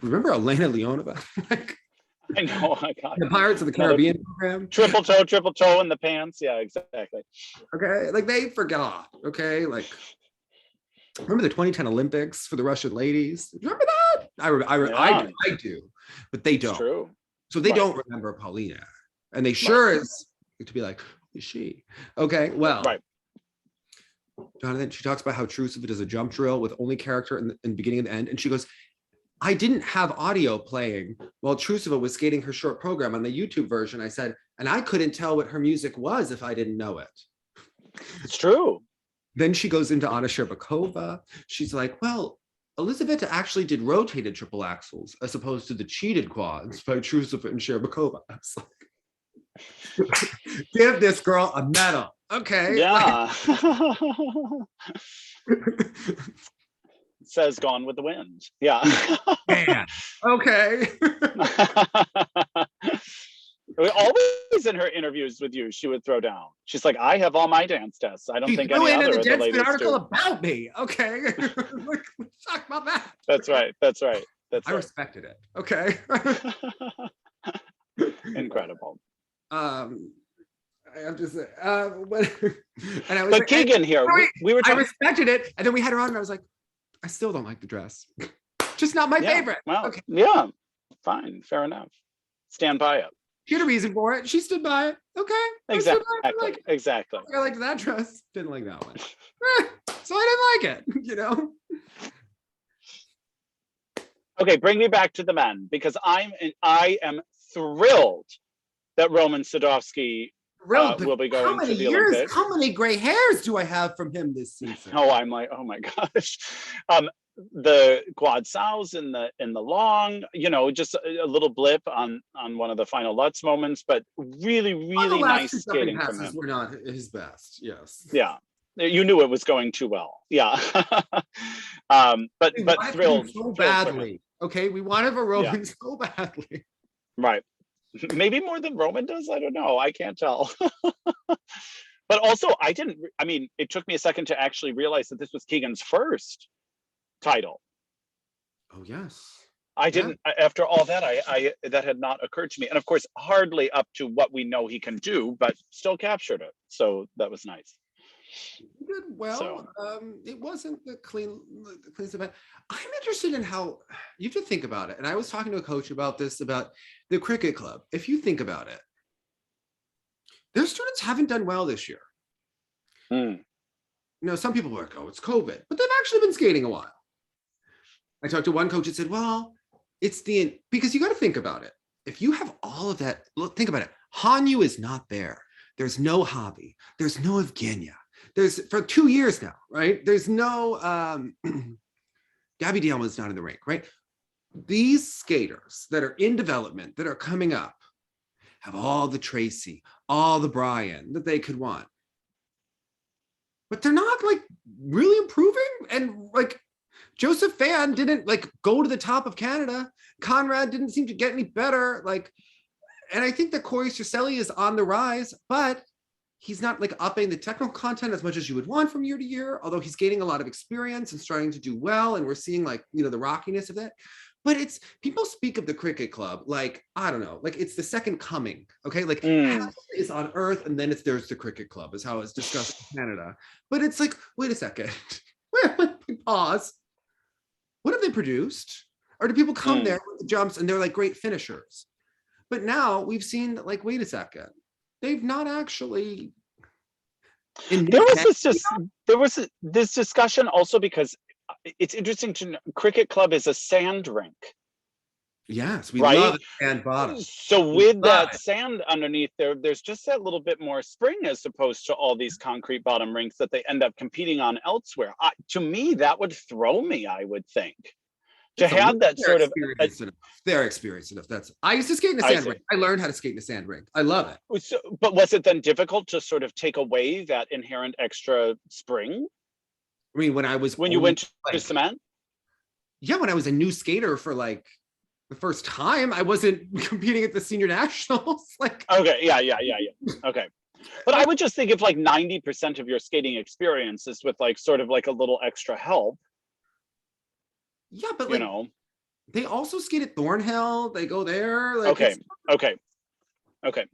Remember Elena Leonova? Like, I know. I got The Pirates of the Caribbean program. triple toe in the pants. Yeah, exactly. Okay, like they forgot. Okay, like remember the 2010 Olympics for the Russian ladies? Remember that? I do, but they don't. It's true. So they don't remember Paulina, and they sure is to be like, who is she? Okay, well, Jonathan, she talks about how Trusova does a jump drill with only character in the beginning and the end, and she goes, I didn't have audio playing while Trusova was skating her short program on the YouTube version. I said, and I couldn't tell what her music was if I didn't know it. It's true. Then she goes into Anna Sherbakova. She's like, well, Elizaveta actually did rotated triple axels as opposed to the cheated quads by Trusova and Sherbakova. I was like, give this girl a medal. Okay. Yeah. Says Gone with the Wind. Yeah. Man. Okay. Always in her interviews with you, she would throw down. She's like, I have all my dance tests. I don't think any other of the ladies article do. about me. Okay. Like, let's talk about that. That's right. I respected it. Okay. Incredible. I have to say, and I was but like, Keegan here, we were I respected it, and then we had her on, and I was like, I still don't like the dress. Just not my favorite. Well, okay. Yeah, fine, fair enough. Stand by it. She had a reason for it. She stood by it. Okay. Exactly. Exactly. I liked that dress. Didn't like that one. So I didn't like it. You know. Okay, bring me back to the men because I am thrilled that Roman Sadovsky will be going to the Olympics. How many gray hairs do I have from him this season? Oh, I'm like, oh my gosh. The quad sows in the long, just a little blip on one of the final Lutz moments, but really nice skating from him. Were not his best. Yes. Yeah, you knew it was going too well. Yeah. But thrilled so badly. Okay, we wanted a Roman so badly. Right. Maybe more than Roman does. I don't know. I can't tell. But also, it took me a second to actually realize that this was Keegan's first title. Oh yes. I didn't. After all that, I that had not occurred to me, and of course, hardly up to what we know he can do, but still captured it. So that was nice. He did well. So, it wasn't the cleanest event. I'm interested in how you have to think about it. And I was talking to a coach about this, about the cricket club. If you think about it, their students haven't done well this year. Some people were like, oh, it's COVID, but they've actually been skating a while. I talked to one coach that said, well, it's because you got to think about it. If you have all of that, look, think about it. Hanyu is not there. There's no Hobby. There's no Evgenia. There's for 2 years now, right? There's no Gabby Dialma's not in the rink, right? These skaters that are in development, that are coming up, have all the Tracy, all the Brian that they could want. But they're not like really improving. And like Joseph Fan didn't like go to the top of Canada. Conrad didn't seem to get any better. And I think that Corey Cercelli is on the rise, but he's not like upping the technical content as much as you would want from year to year, although he's gaining a lot of experience and starting to do well. And we're seeing the rockiness of it. But it's, people speak of the cricket club like, I don't know, like it's the second coming, okay? Like heaven is on earth and then there's the cricket club is how it's discussed in Canada. But it's like, wait a second, pause. What have they produced? Or do people come there with the jumps and they're like great finishers? But now we've seen like, wait a second, they've not actually. There was this discussion also because it's interesting to know cricket club is a sand rink. Yes, we love sand bottom. So with that sand underneath there's just that little bit more spring as opposed to all these concrete bottom rinks that they end up competing on elsewhere. To me, that would throw me, I would think. To have that sort of they're experienced enough. I used to skate in a sand rink. I learned how to skate in a sand rink. I love it. So, but was it then difficult to sort of take away that inherent extra spring? I mean, when you went to cement? Yeah, when I was a new skater for like the first time, I wasn't competing at the senior nationals. Okay, yeah. Okay. But I would just think if like 90% of your skating experience is with like sort of like a little extra help. Yeah, but they also skate at Thornhill. They go there. Like, Okay.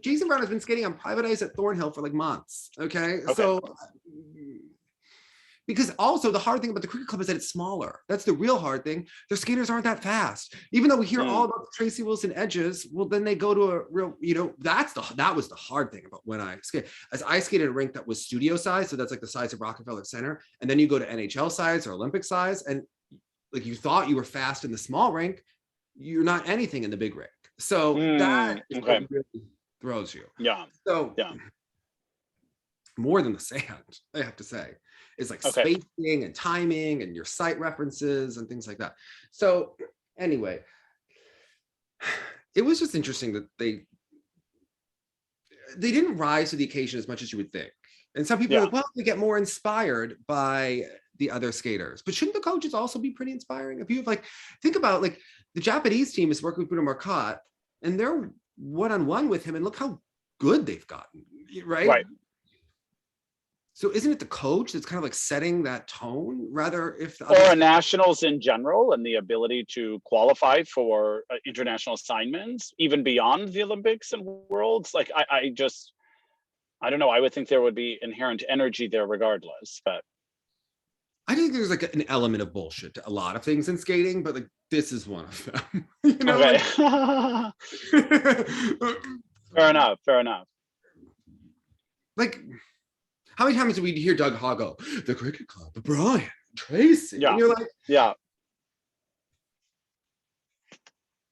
Jason Brown has been skating on private ice at Thornhill for like months. Okay. Okay. So, because also the hard thing about the cricket club is that it's smaller. That's the real hard thing. Their skaters aren't that fast. Even though we hear all about Tracy Wilson edges, well, then they go to a real, that was the hard thing about when I skate. As I skated a rink that was studio size, so that's like the size of Rockefeller Center, and then you go to NHL size or Olympic size, and like you thought you were fast in the small rink, you're not anything in the big rink. So that is what really throws you. Yeah. So more than the sand, I have to say. It's like spacing and timing and your site references and things like that. So anyway, it was just interesting that they didn't rise to the occasion as much as you would think. And some people are like, well, they get more inspired by the other skaters. But shouldn't the coaches also be pretty inspiring? If you have like, think about like the Japanese team is working with Bruno Marcotte and they're one-on-one with him and look how good they've gotten, right? Right. So isn't it the coach that's kind of like setting that tone rather if or nationals in general and the ability to qualify for international assignments, even beyond the Olympics and Worlds? Like I don't know. I would think there would be inherent energy there regardless, but I think there's like an element of bullshit to a lot of things in skating, but like this is one of them. You know, okay. Fair enough. Like, how many times did we hear Doug Haw go, the cricket club, Brian, Tracy? Yeah. And you're like, yeah.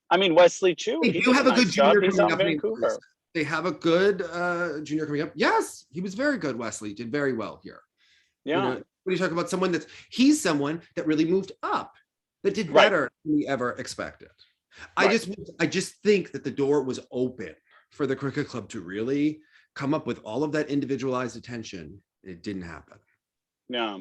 I mean, Wesley too. They do have a good junior coming up in Vancouver. They have a good junior coming up. Yes, he was very good. Wesley did very well here. Yeah. You know, when you talk about he's someone that really moved up, that did better than we ever expected. I just think that the door was open for the cricket club to really come up with all of that individualized attention. It didn't happen. Yeah.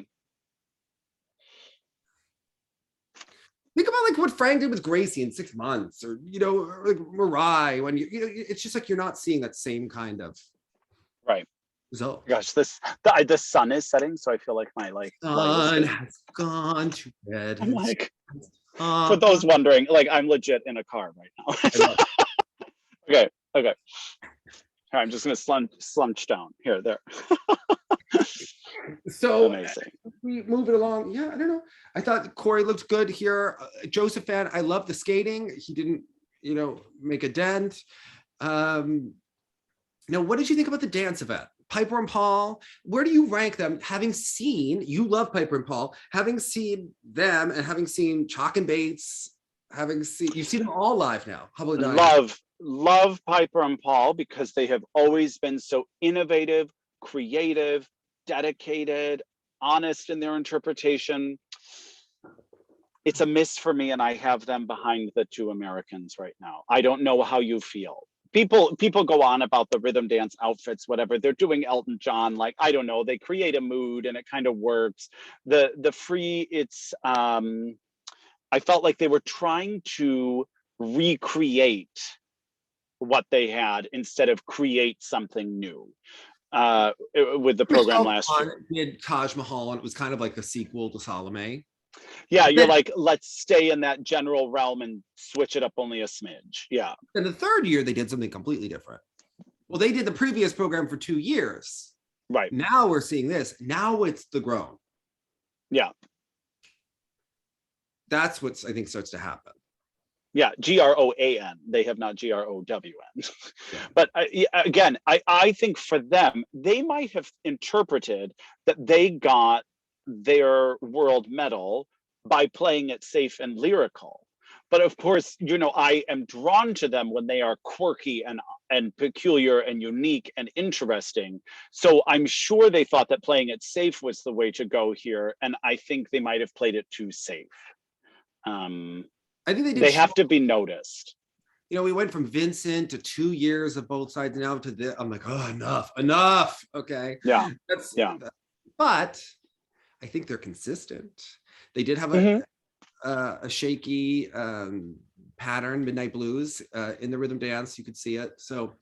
Think about like what Frank did with Gracie in 6 months, or or like Mariah, when it's just like you're not seeing that same kind of result. Gosh, the sun is setting, so I feel like my sun has gone to bed. I'm like, for those wondering, like I'm legit in a car right now. Okay. All right, I'm just gonna slunch down here, there. So amazing. We move it along. Yeah, I don't know. I thought Corey looked good here. Josephan, I love the skating. He didn't, make a dent. Now, what did you think about the dance event? Piper and Paul, where do you rank them? Having seen, you love Piper and Paul, having seen them and having seen Chalk and Bates, you've seen them all live now. How about love Piper and Paul because they have always been so innovative, creative, dedicated, honest in their interpretation. It's a miss for me, and I have them behind the two Americans right now. I don't know how you feel. People go on about the rhythm dance outfits, whatever. They're doing Elton John, like, I don't know, they create a mood and it kind of works. The free, it's I felt like they were trying to recreate what they had instead of create something new with the program last year. Did Taj Mahal, and it was kind of like a sequel to Salome. Yeah, you're like, let's stay in that general realm and switch it up only a smidge. Yeah. And the third year, they did something completely different. Well, they did the previous program for 2 years. Right. Now we're seeing this. Now it's the grown. Yeah. That's what I think starts to happen. Yeah, GROAN. They have not GROWN. Yeah. But again, I think for them, they might have interpreted that they got their world medal by playing it safe and lyrical. But of course, I am drawn to them when they are quirky and peculiar and unique and interesting. So I'm sure they thought that playing it safe was the way to go here. And I think they might have played it too safe. I think they have to be noticed. We went from Vincent to 2 years of both sides now to this. I'm like, oh, enough. Okay. Yeah. But I think they're consistent. They did have a shaky pattern, Midnight Blues, in the rhythm dance. You could see it. So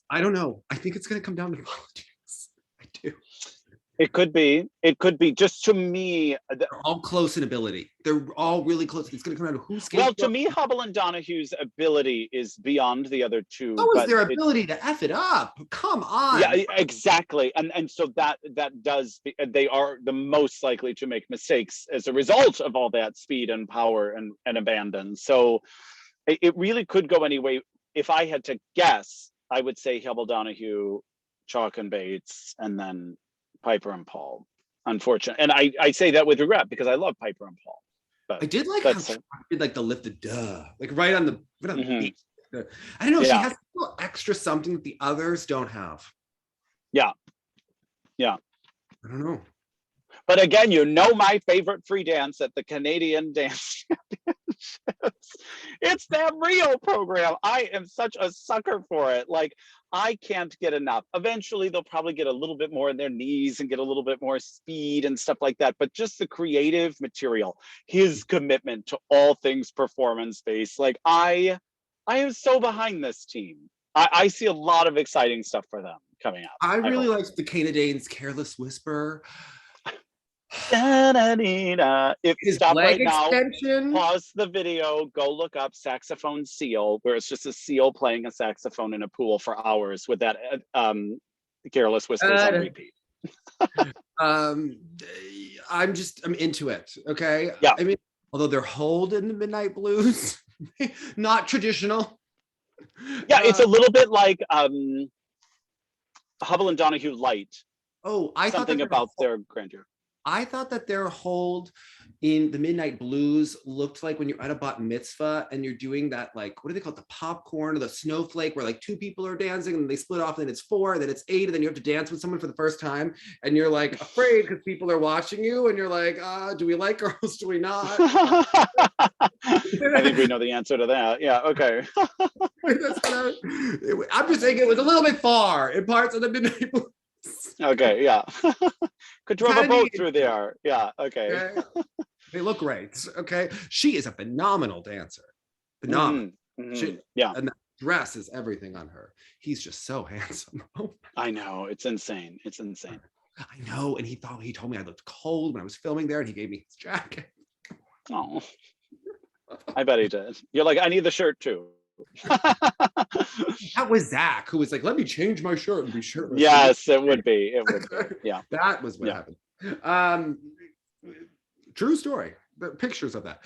I don't know. I think it's going to come down to politics. I do. It could be. It could be. Just to me, They're all close in ability. They're all really close. It's going to come down to who skates. well, to me, Hubble and Donahue's ability is beyond the other two. So is their ability to F it up. Come on. Yeah, exactly. And so that does, they are the most likely to make mistakes as a result of all that speed and power and abandon. So it really could go any way. If I had to guess, I would say Hubble, Donahue, Chalk and Bates, and then Piper and Paul. Unfortunately, and I say that with regret because I love Piper and Paul. But I did like how she did like the lifted like right on the beat. I don't know. She has a little extra something that the others don't have. Yeah. I don't know. But again, my favorite free dance at the Canadian Dance Championships. It's that Rio program. I am such a sucker for it. Like, I can't get enough. Eventually, they'll probably get a little bit more in their knees and get a little bit more speed and stuff like that. But just the creative material, his commitment to all things performance-based. Like, I am so behind this team. I see a lot of exciting stuff for them coming up. I really liked the Canadians' Careless Whisper. If his stop leg right extension. Now, pause the video, go look up saxophone seal, where it's just a seal playing a saxophone in a pool for hours with that Careless Whispers on repeat. I'm into it. Okay. Yeah. I mean, although they're hold in the Midnight Blues, not traditional. Yeah, it's a little bit like Hubble and Donahue light. Oh, I something thought about their grandeur. I thought that their hold in the Midnight Blues looked like when you're at a bat mitzvah and you're doing that, like, what do they call it? The popcorn or the snowflake, where like two people are dancing and they split off, and then it's 4, and then it's 8, and then you have to dance with someone for the first time, and you're like afraid because people are watching you, and you're like, do we like girls? Do we not? I think we know the answer to that. Yeah, okay. I'm just saying it was a little bit far in parts of the Midnight Blues. Okay, yeah. Could drive a boat through there. Yeah, okay. They look great. Okay. She is a phenomenal dancer. Phenomenal. And that dress is everything on her. He's just so handsome. I know. It's insane. It's insane. I know. And he told me I looked cold when I was filming there, and he gave me his jacket. Oh. I bet he did. You're like, I need the shirt too. That was Zach, who was like, let me change my shirt and be shirtless. Yes, it would be. It would be. Yeah. That was what happened. True story. The pictures of that.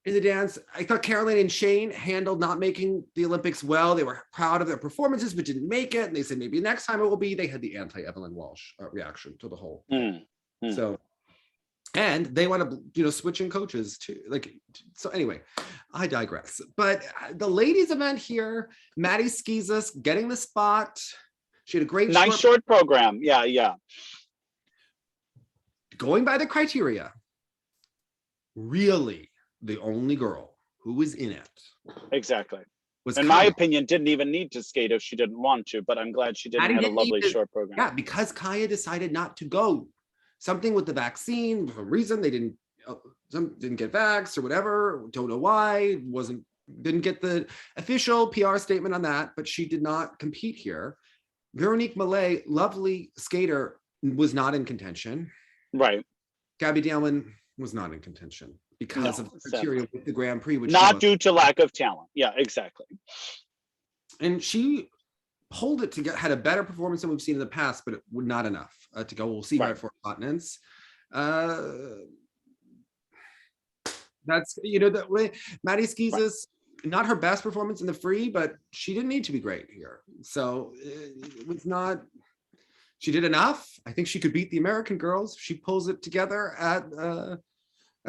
In the dance, I thought Caroline and Shane handled not making the Olympics well. They were proud of their performances, but didn't make it. And they said maybe next time it will be. They had the anti-Evelyn Walsh reaction to the whole thing. So, and they want to, switching coaches too. So anyway, I digress. But the ladies' event here, Maddie Schizas getting the spot. She had a great short program. Yeah. Going by the criteria, really the only girl who was in it. Exactly. In my opinion, didn't even need to skate if she didn't want to, but I'm glad she didn't have a lovely short program. Yeah, because Kaya decided not to go. Something with the vaccine, for a reason they didn't get vaxxed or whatever. Don't know why. Didn't get the official PR statement on that, but she did not compete here. Veronique Millet, lovely skater, was not in contention. Right. Gabby Dallin was not in contention because of the criteria with the Grand Prix, which not due to lack of talent. Yeah, exactly. And she pulled it to had a better performance than we've seen in the past, but it would not enough to go. We'll see by 4 continents. That's that way. Maddie Schizas, not her best performance in the free, but she didn't need to be great here. So it was not. She did enough. I think she could beat the American girls. She pulls it together at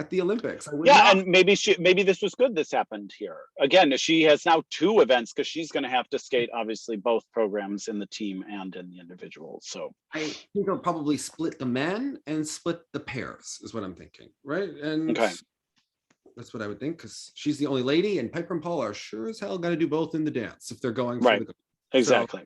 the Olympics. And maybe this was good this happened here. Again, she has now 2 events because she's going to have to skate obviously both programs in the team and in the individual. So I think they'll probably split the men and split the pairs is what I'm thinking, right? And that's what I would think, because she's the only lady, and Piper and Paul are sure as hell going to do both in the dance if they're going for exactly.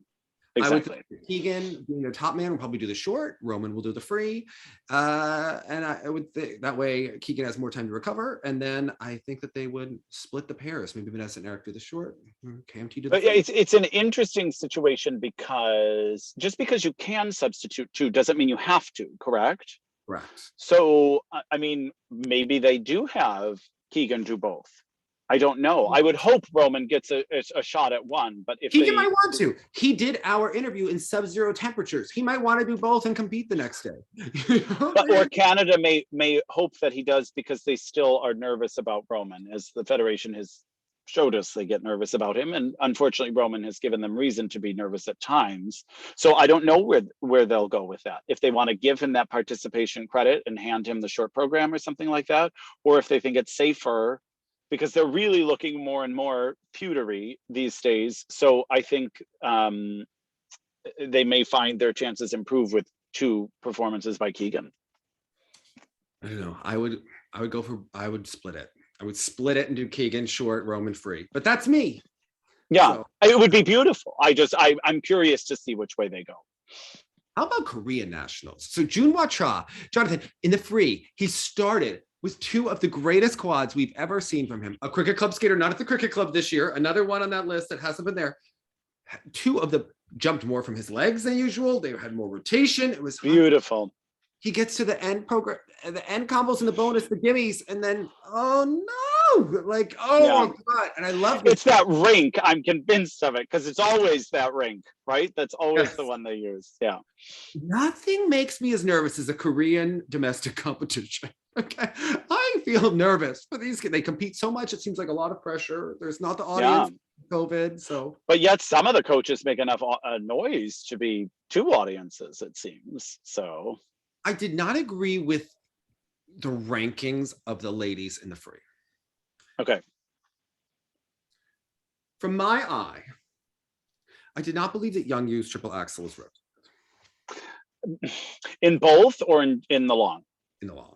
exactly. I would think Keegan, being the top man, will probably do the short. Roman will do the free. And I would think that way Keegan has more time to recover. And then I think that they would split the pairs. Maybe Vanessa and Eric do the short. KMT do the But free. yeah, it's an interesting situation because just because you can substitute two doesn't mean you have to, correct? Correct. So, I mean, maybe they do have Keegan do both. I don't know. I would hope Roman gets a shot at one, but if Keegan might want to. He did our interview in sub-zero temperatures. He might want to do both and compete the next day. or Canada may hope that he does because they still are nervous about Roman, as the Federation has showed us they get nervous about him. And unfortunately, Roman has given them reason to be nervous at times. So I don't know where they'll go with that. If they want to give him that participation credit and hand him the short program or something like that, or if they think it's safer, because they're really looking more and more pewtery these days. So I think they may find their chances improve with two performances by Keegan. I don't know. I would split it. I would split it and do Keegan short, Roman free. But that's me. Yeah, So, it would be beautiful. I'm curious to see which way they go. how about Korean nationals? So Junhwa Cha, Jonathan, in the free, he started with two of the greatest quads we've ever seen from him. A cricket club skater, not at the cricket club this year, another one on that list that hasn't been there. Two of the jumped more from his legs than usual. They had more rotation. It was beautiful. He gets to the end program, the end combos and the bonus, the gimmies, and then oh no, like my god! And I love it's that rink. I'm convinced of it because it's always that rink, right? That's always the one they use. Yeah. Nothing makes me as nervous as a Korean domestic competition. Okay, I feel nervous for these kids. They compete so much. It seems like a lot of pressure. There's not the audience. COVID, so. But yet some of the coaches make enough noise to be two audiences. It seems so. I did not agree with the rankings of the ladies in the free. Okay. From my eye, I did not believe that Young Yu's triple axel was rotated. In both or in the long? In the long.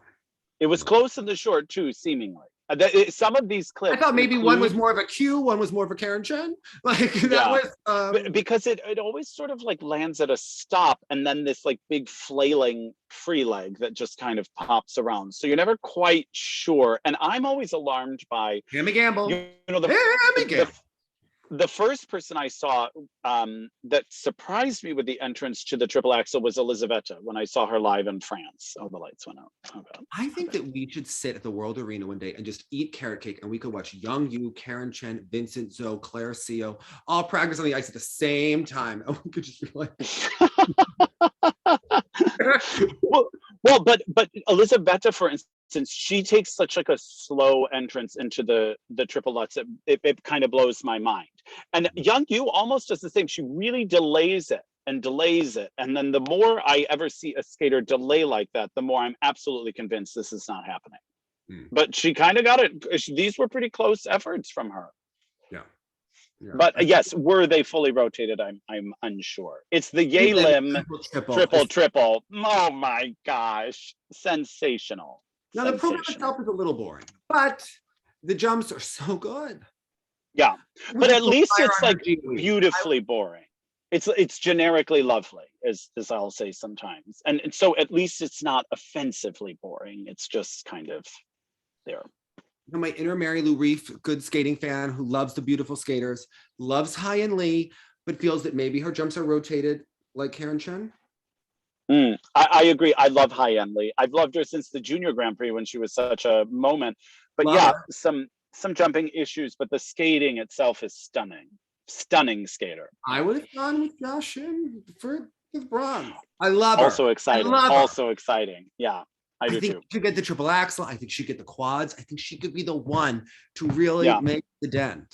It was close in the short too, seemingly. Some of these clips. I thought maybe one was more of a Q, one was more of a Karen Chen. Like that was because it always sort of like lands at a stop and then this like big flailing free leg that just kind of pops around. So you're never quite sure. And I'm always alarmed by Hammy Gamble. The first person I saw that surprised me with the entrance to the triple axel was Elisabetta when I saw her live in France. Oh, the lights went out. I think that we should sit at the World Arena one day and just eat carrot cake, and we could watch Young Yu, Karen Chen, Vincent Zhou, Claire Seo all practice on the ice at the same time. And we could just be like. well, but Elisabetta, for instance, she takes such like a slow entrance into the triple lutz, it kind of blows my mind. And Young Yu almost does the same. She really delays it. And then the more I ever see a skater delay like that, the more I'm absolutely convinced this is not happening. But she kind of got it. These were pretty close efforts from her. Yeah. But yes, were they fully rotated? I'm unsure. It's the Yelim triple. Oh my gosh, sensational. Now the program itself is a little boring, but the jumps are so good. Yeah, but at least it's like beautifully boring. It's generically lovely, as I'll say sometimes, and so at least it's not offensively boring. It's just kind of there. My inner Mary Lou Reef, good skating fan who loves the beautiful skaters, loves Haein Lee, but feels that maybe her jumps are rotated like Karen Chen. I agree. I love Haein Lee. I've loved her since the Junior Grand Prix when she was such a moment. But some jumping issues, but the skating itself is stunning skater. I would have gone with Shin for bronze. I love her. Also exciting. Also exciting. Yeah. I think she should get the triple axel. I think she'd get the quads. I think she could be the one to really make the dent.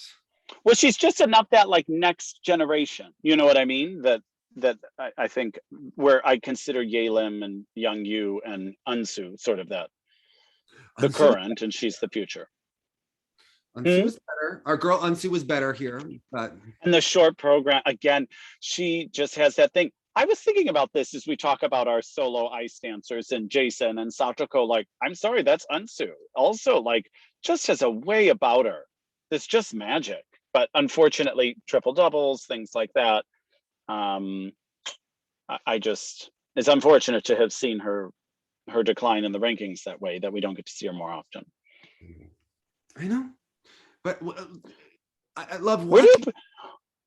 Well, she's just enough that like next generation. You know what I mean? That I think where I consider Yelim and Young Yu and Unsu sort of the current, and she's the future. Unsu was better. Our girl Unsu was better here, but in the short program again, she just has that thing. I was thinking about this as we talk about our solo ice dancers and Jason and Satoko. Like, I'm sorry, that's Unsu. Also, like, just has a way about her. It's just magic. But unfortunately, triple doubles, things like that. I just, it's unfortunate to have seen her decline in the rankings that way, that we don't get to see her more often. I know, but I love Where watching.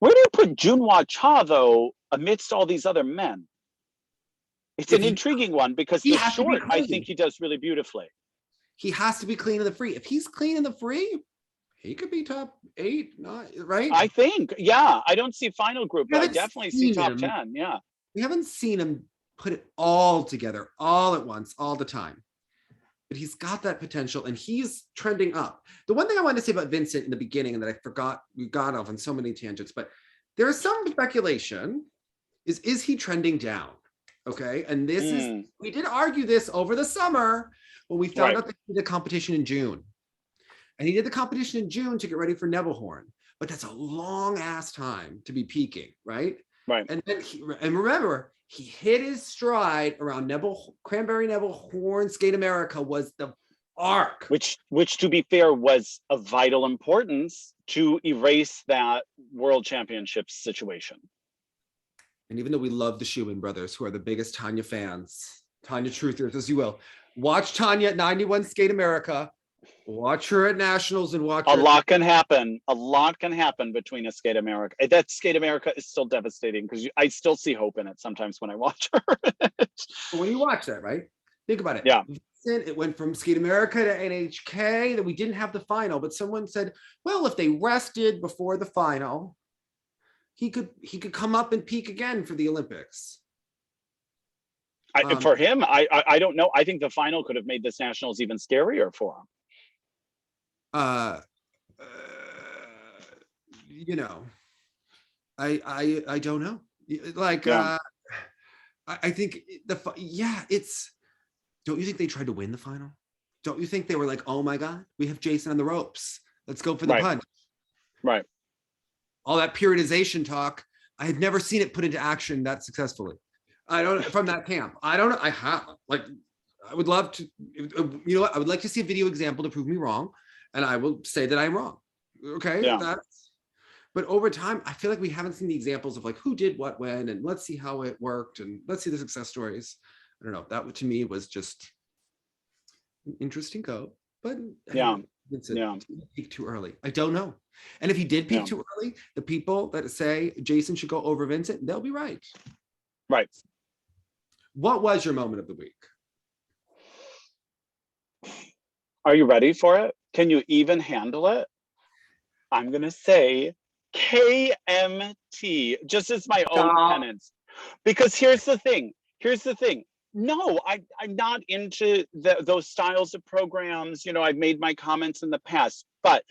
do you put Junhwa Cha though amidst all these other men? It's an intriguing one because the short, I think he does really beautifully. He has to be clean in the free. If he's clean in the free, he could be top 8, not right? I think, yeah. I don't see final group, but I definitely see top him. 10. Yeah. We haven't seen him put it all together, all at once, all the time. But he's got that potential and he's trending up. The one thing I wanted to say about Vincent in the beginning and that I forgot, we got off on so many tangents, but there is some speculation, is he trending down? Okay, and this is, we did argue this over the summer when we found out that he did the competition in June. And he did the competition in June to get ready for Nebelhorn, but that's a long ass time to be peaking, right? Right. And then and remember, he hit his stride around Cranberry Nebelhorn Skate America was the arc. Which to be fair was of vital importance to erase that world championships situation. And even though we love the Schumann brothers, who are the biggest Tanya fans, Tanya truthers, as you will, watch Tanya at 91 Skate America, watch her at Nationals, and watch her. A lot can happen. A lot can happen between a Skate America. That Skate America is still devastating because I still see hope in it sometimes when I watch her. When you watch that, right? Think about it. Yeah. It went from Skate America to NHK, that we didn't have the final, but someone said, well, if they rested before the final, he could come up and peak again for the Olympics. For him, I don't know. I think the final could have made this Nationals even scarier for him. You know, I don't know. Like, I think it's. Don't you think they tried to win the final? Don't you think they were like, oh my God, we have Jason on the ropes. Let's go for the punch. Right. All that periodization talk, I had never seen it put into action that successfully. I don't, from that camp. I don't know. I would love to, you know what? I would like to see a video example to prove me wrong. And I will say that I'm wrong. Okay. Yeah. But over time, I feel like we haven't seen the examples of like who did what when, and let's see how it worked. And let's see the success stories. I don't know. That to me was just an interesting go. But Vincent peaked too early. I don't know. And if he did peak too early, the people that say Jason should go over Vincent, they'll be right. Right. What was your moment of the week? Are you ready for it? Can you even handle it? I'm going to say KMT, just as my own penance. Because here's the thing. No, I'm not into those styles of programs. You know, I've made my comments in the past, but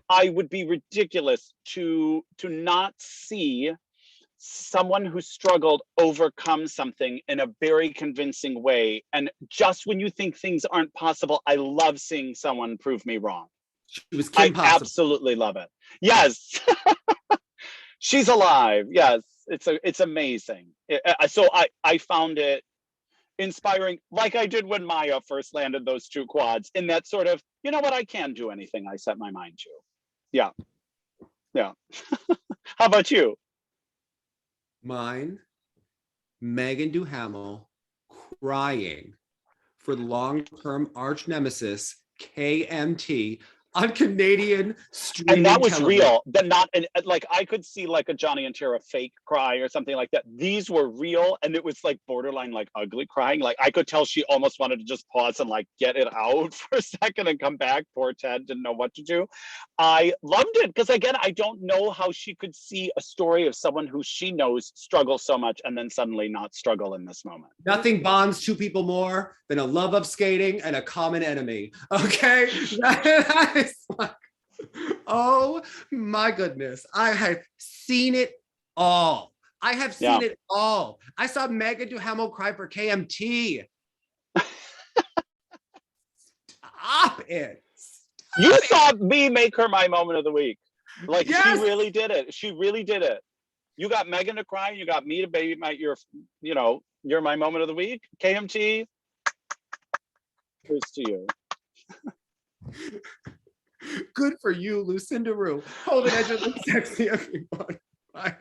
I would be ridiculous to not see someone who struggled overcome something in a very convincing way. And just when you think things aren't possible, I love seeing someone prove me wrong. She was Kim I absolutely love it. Yes. She's alive. Yes. It's amazing. So I found it inspiring, like I did when Maya first landed those 2 quads, in that sort of, you know what, I can do anything I set my mind to. Yeah. How about you? Mine, Meagan Duhamel crying for long-term arch nemesis KMT on Canadian streaming and that was television. real. Like I could see like a Johnny and Tara fake cry or something like that. These were real, and it was like borderline like ugly crying. Like I could tell she almost wanted to just pause and like get it out for a second and come back. Poor Ted didn't know what to do. I loved it because again, I don't know how she could see a story of someone who she knows struggles so much and then suddenly not struggle in this moment. Nothing bonds 2 people more than a love of skating and a common enemy. Okay. Like, oh my goodness. I have seen it all. I have seen it all. I saw Meagan Duhamel cry for KMT. Stop it. You saw me make her my moment of the week. Like she really did it. She really did it. You got Megan to cry. You got me to be you're my moment of the week. KMT. Here's to you. Good for you, Lucinda Rue. Hold it edge of the sexy, everyone. Bye.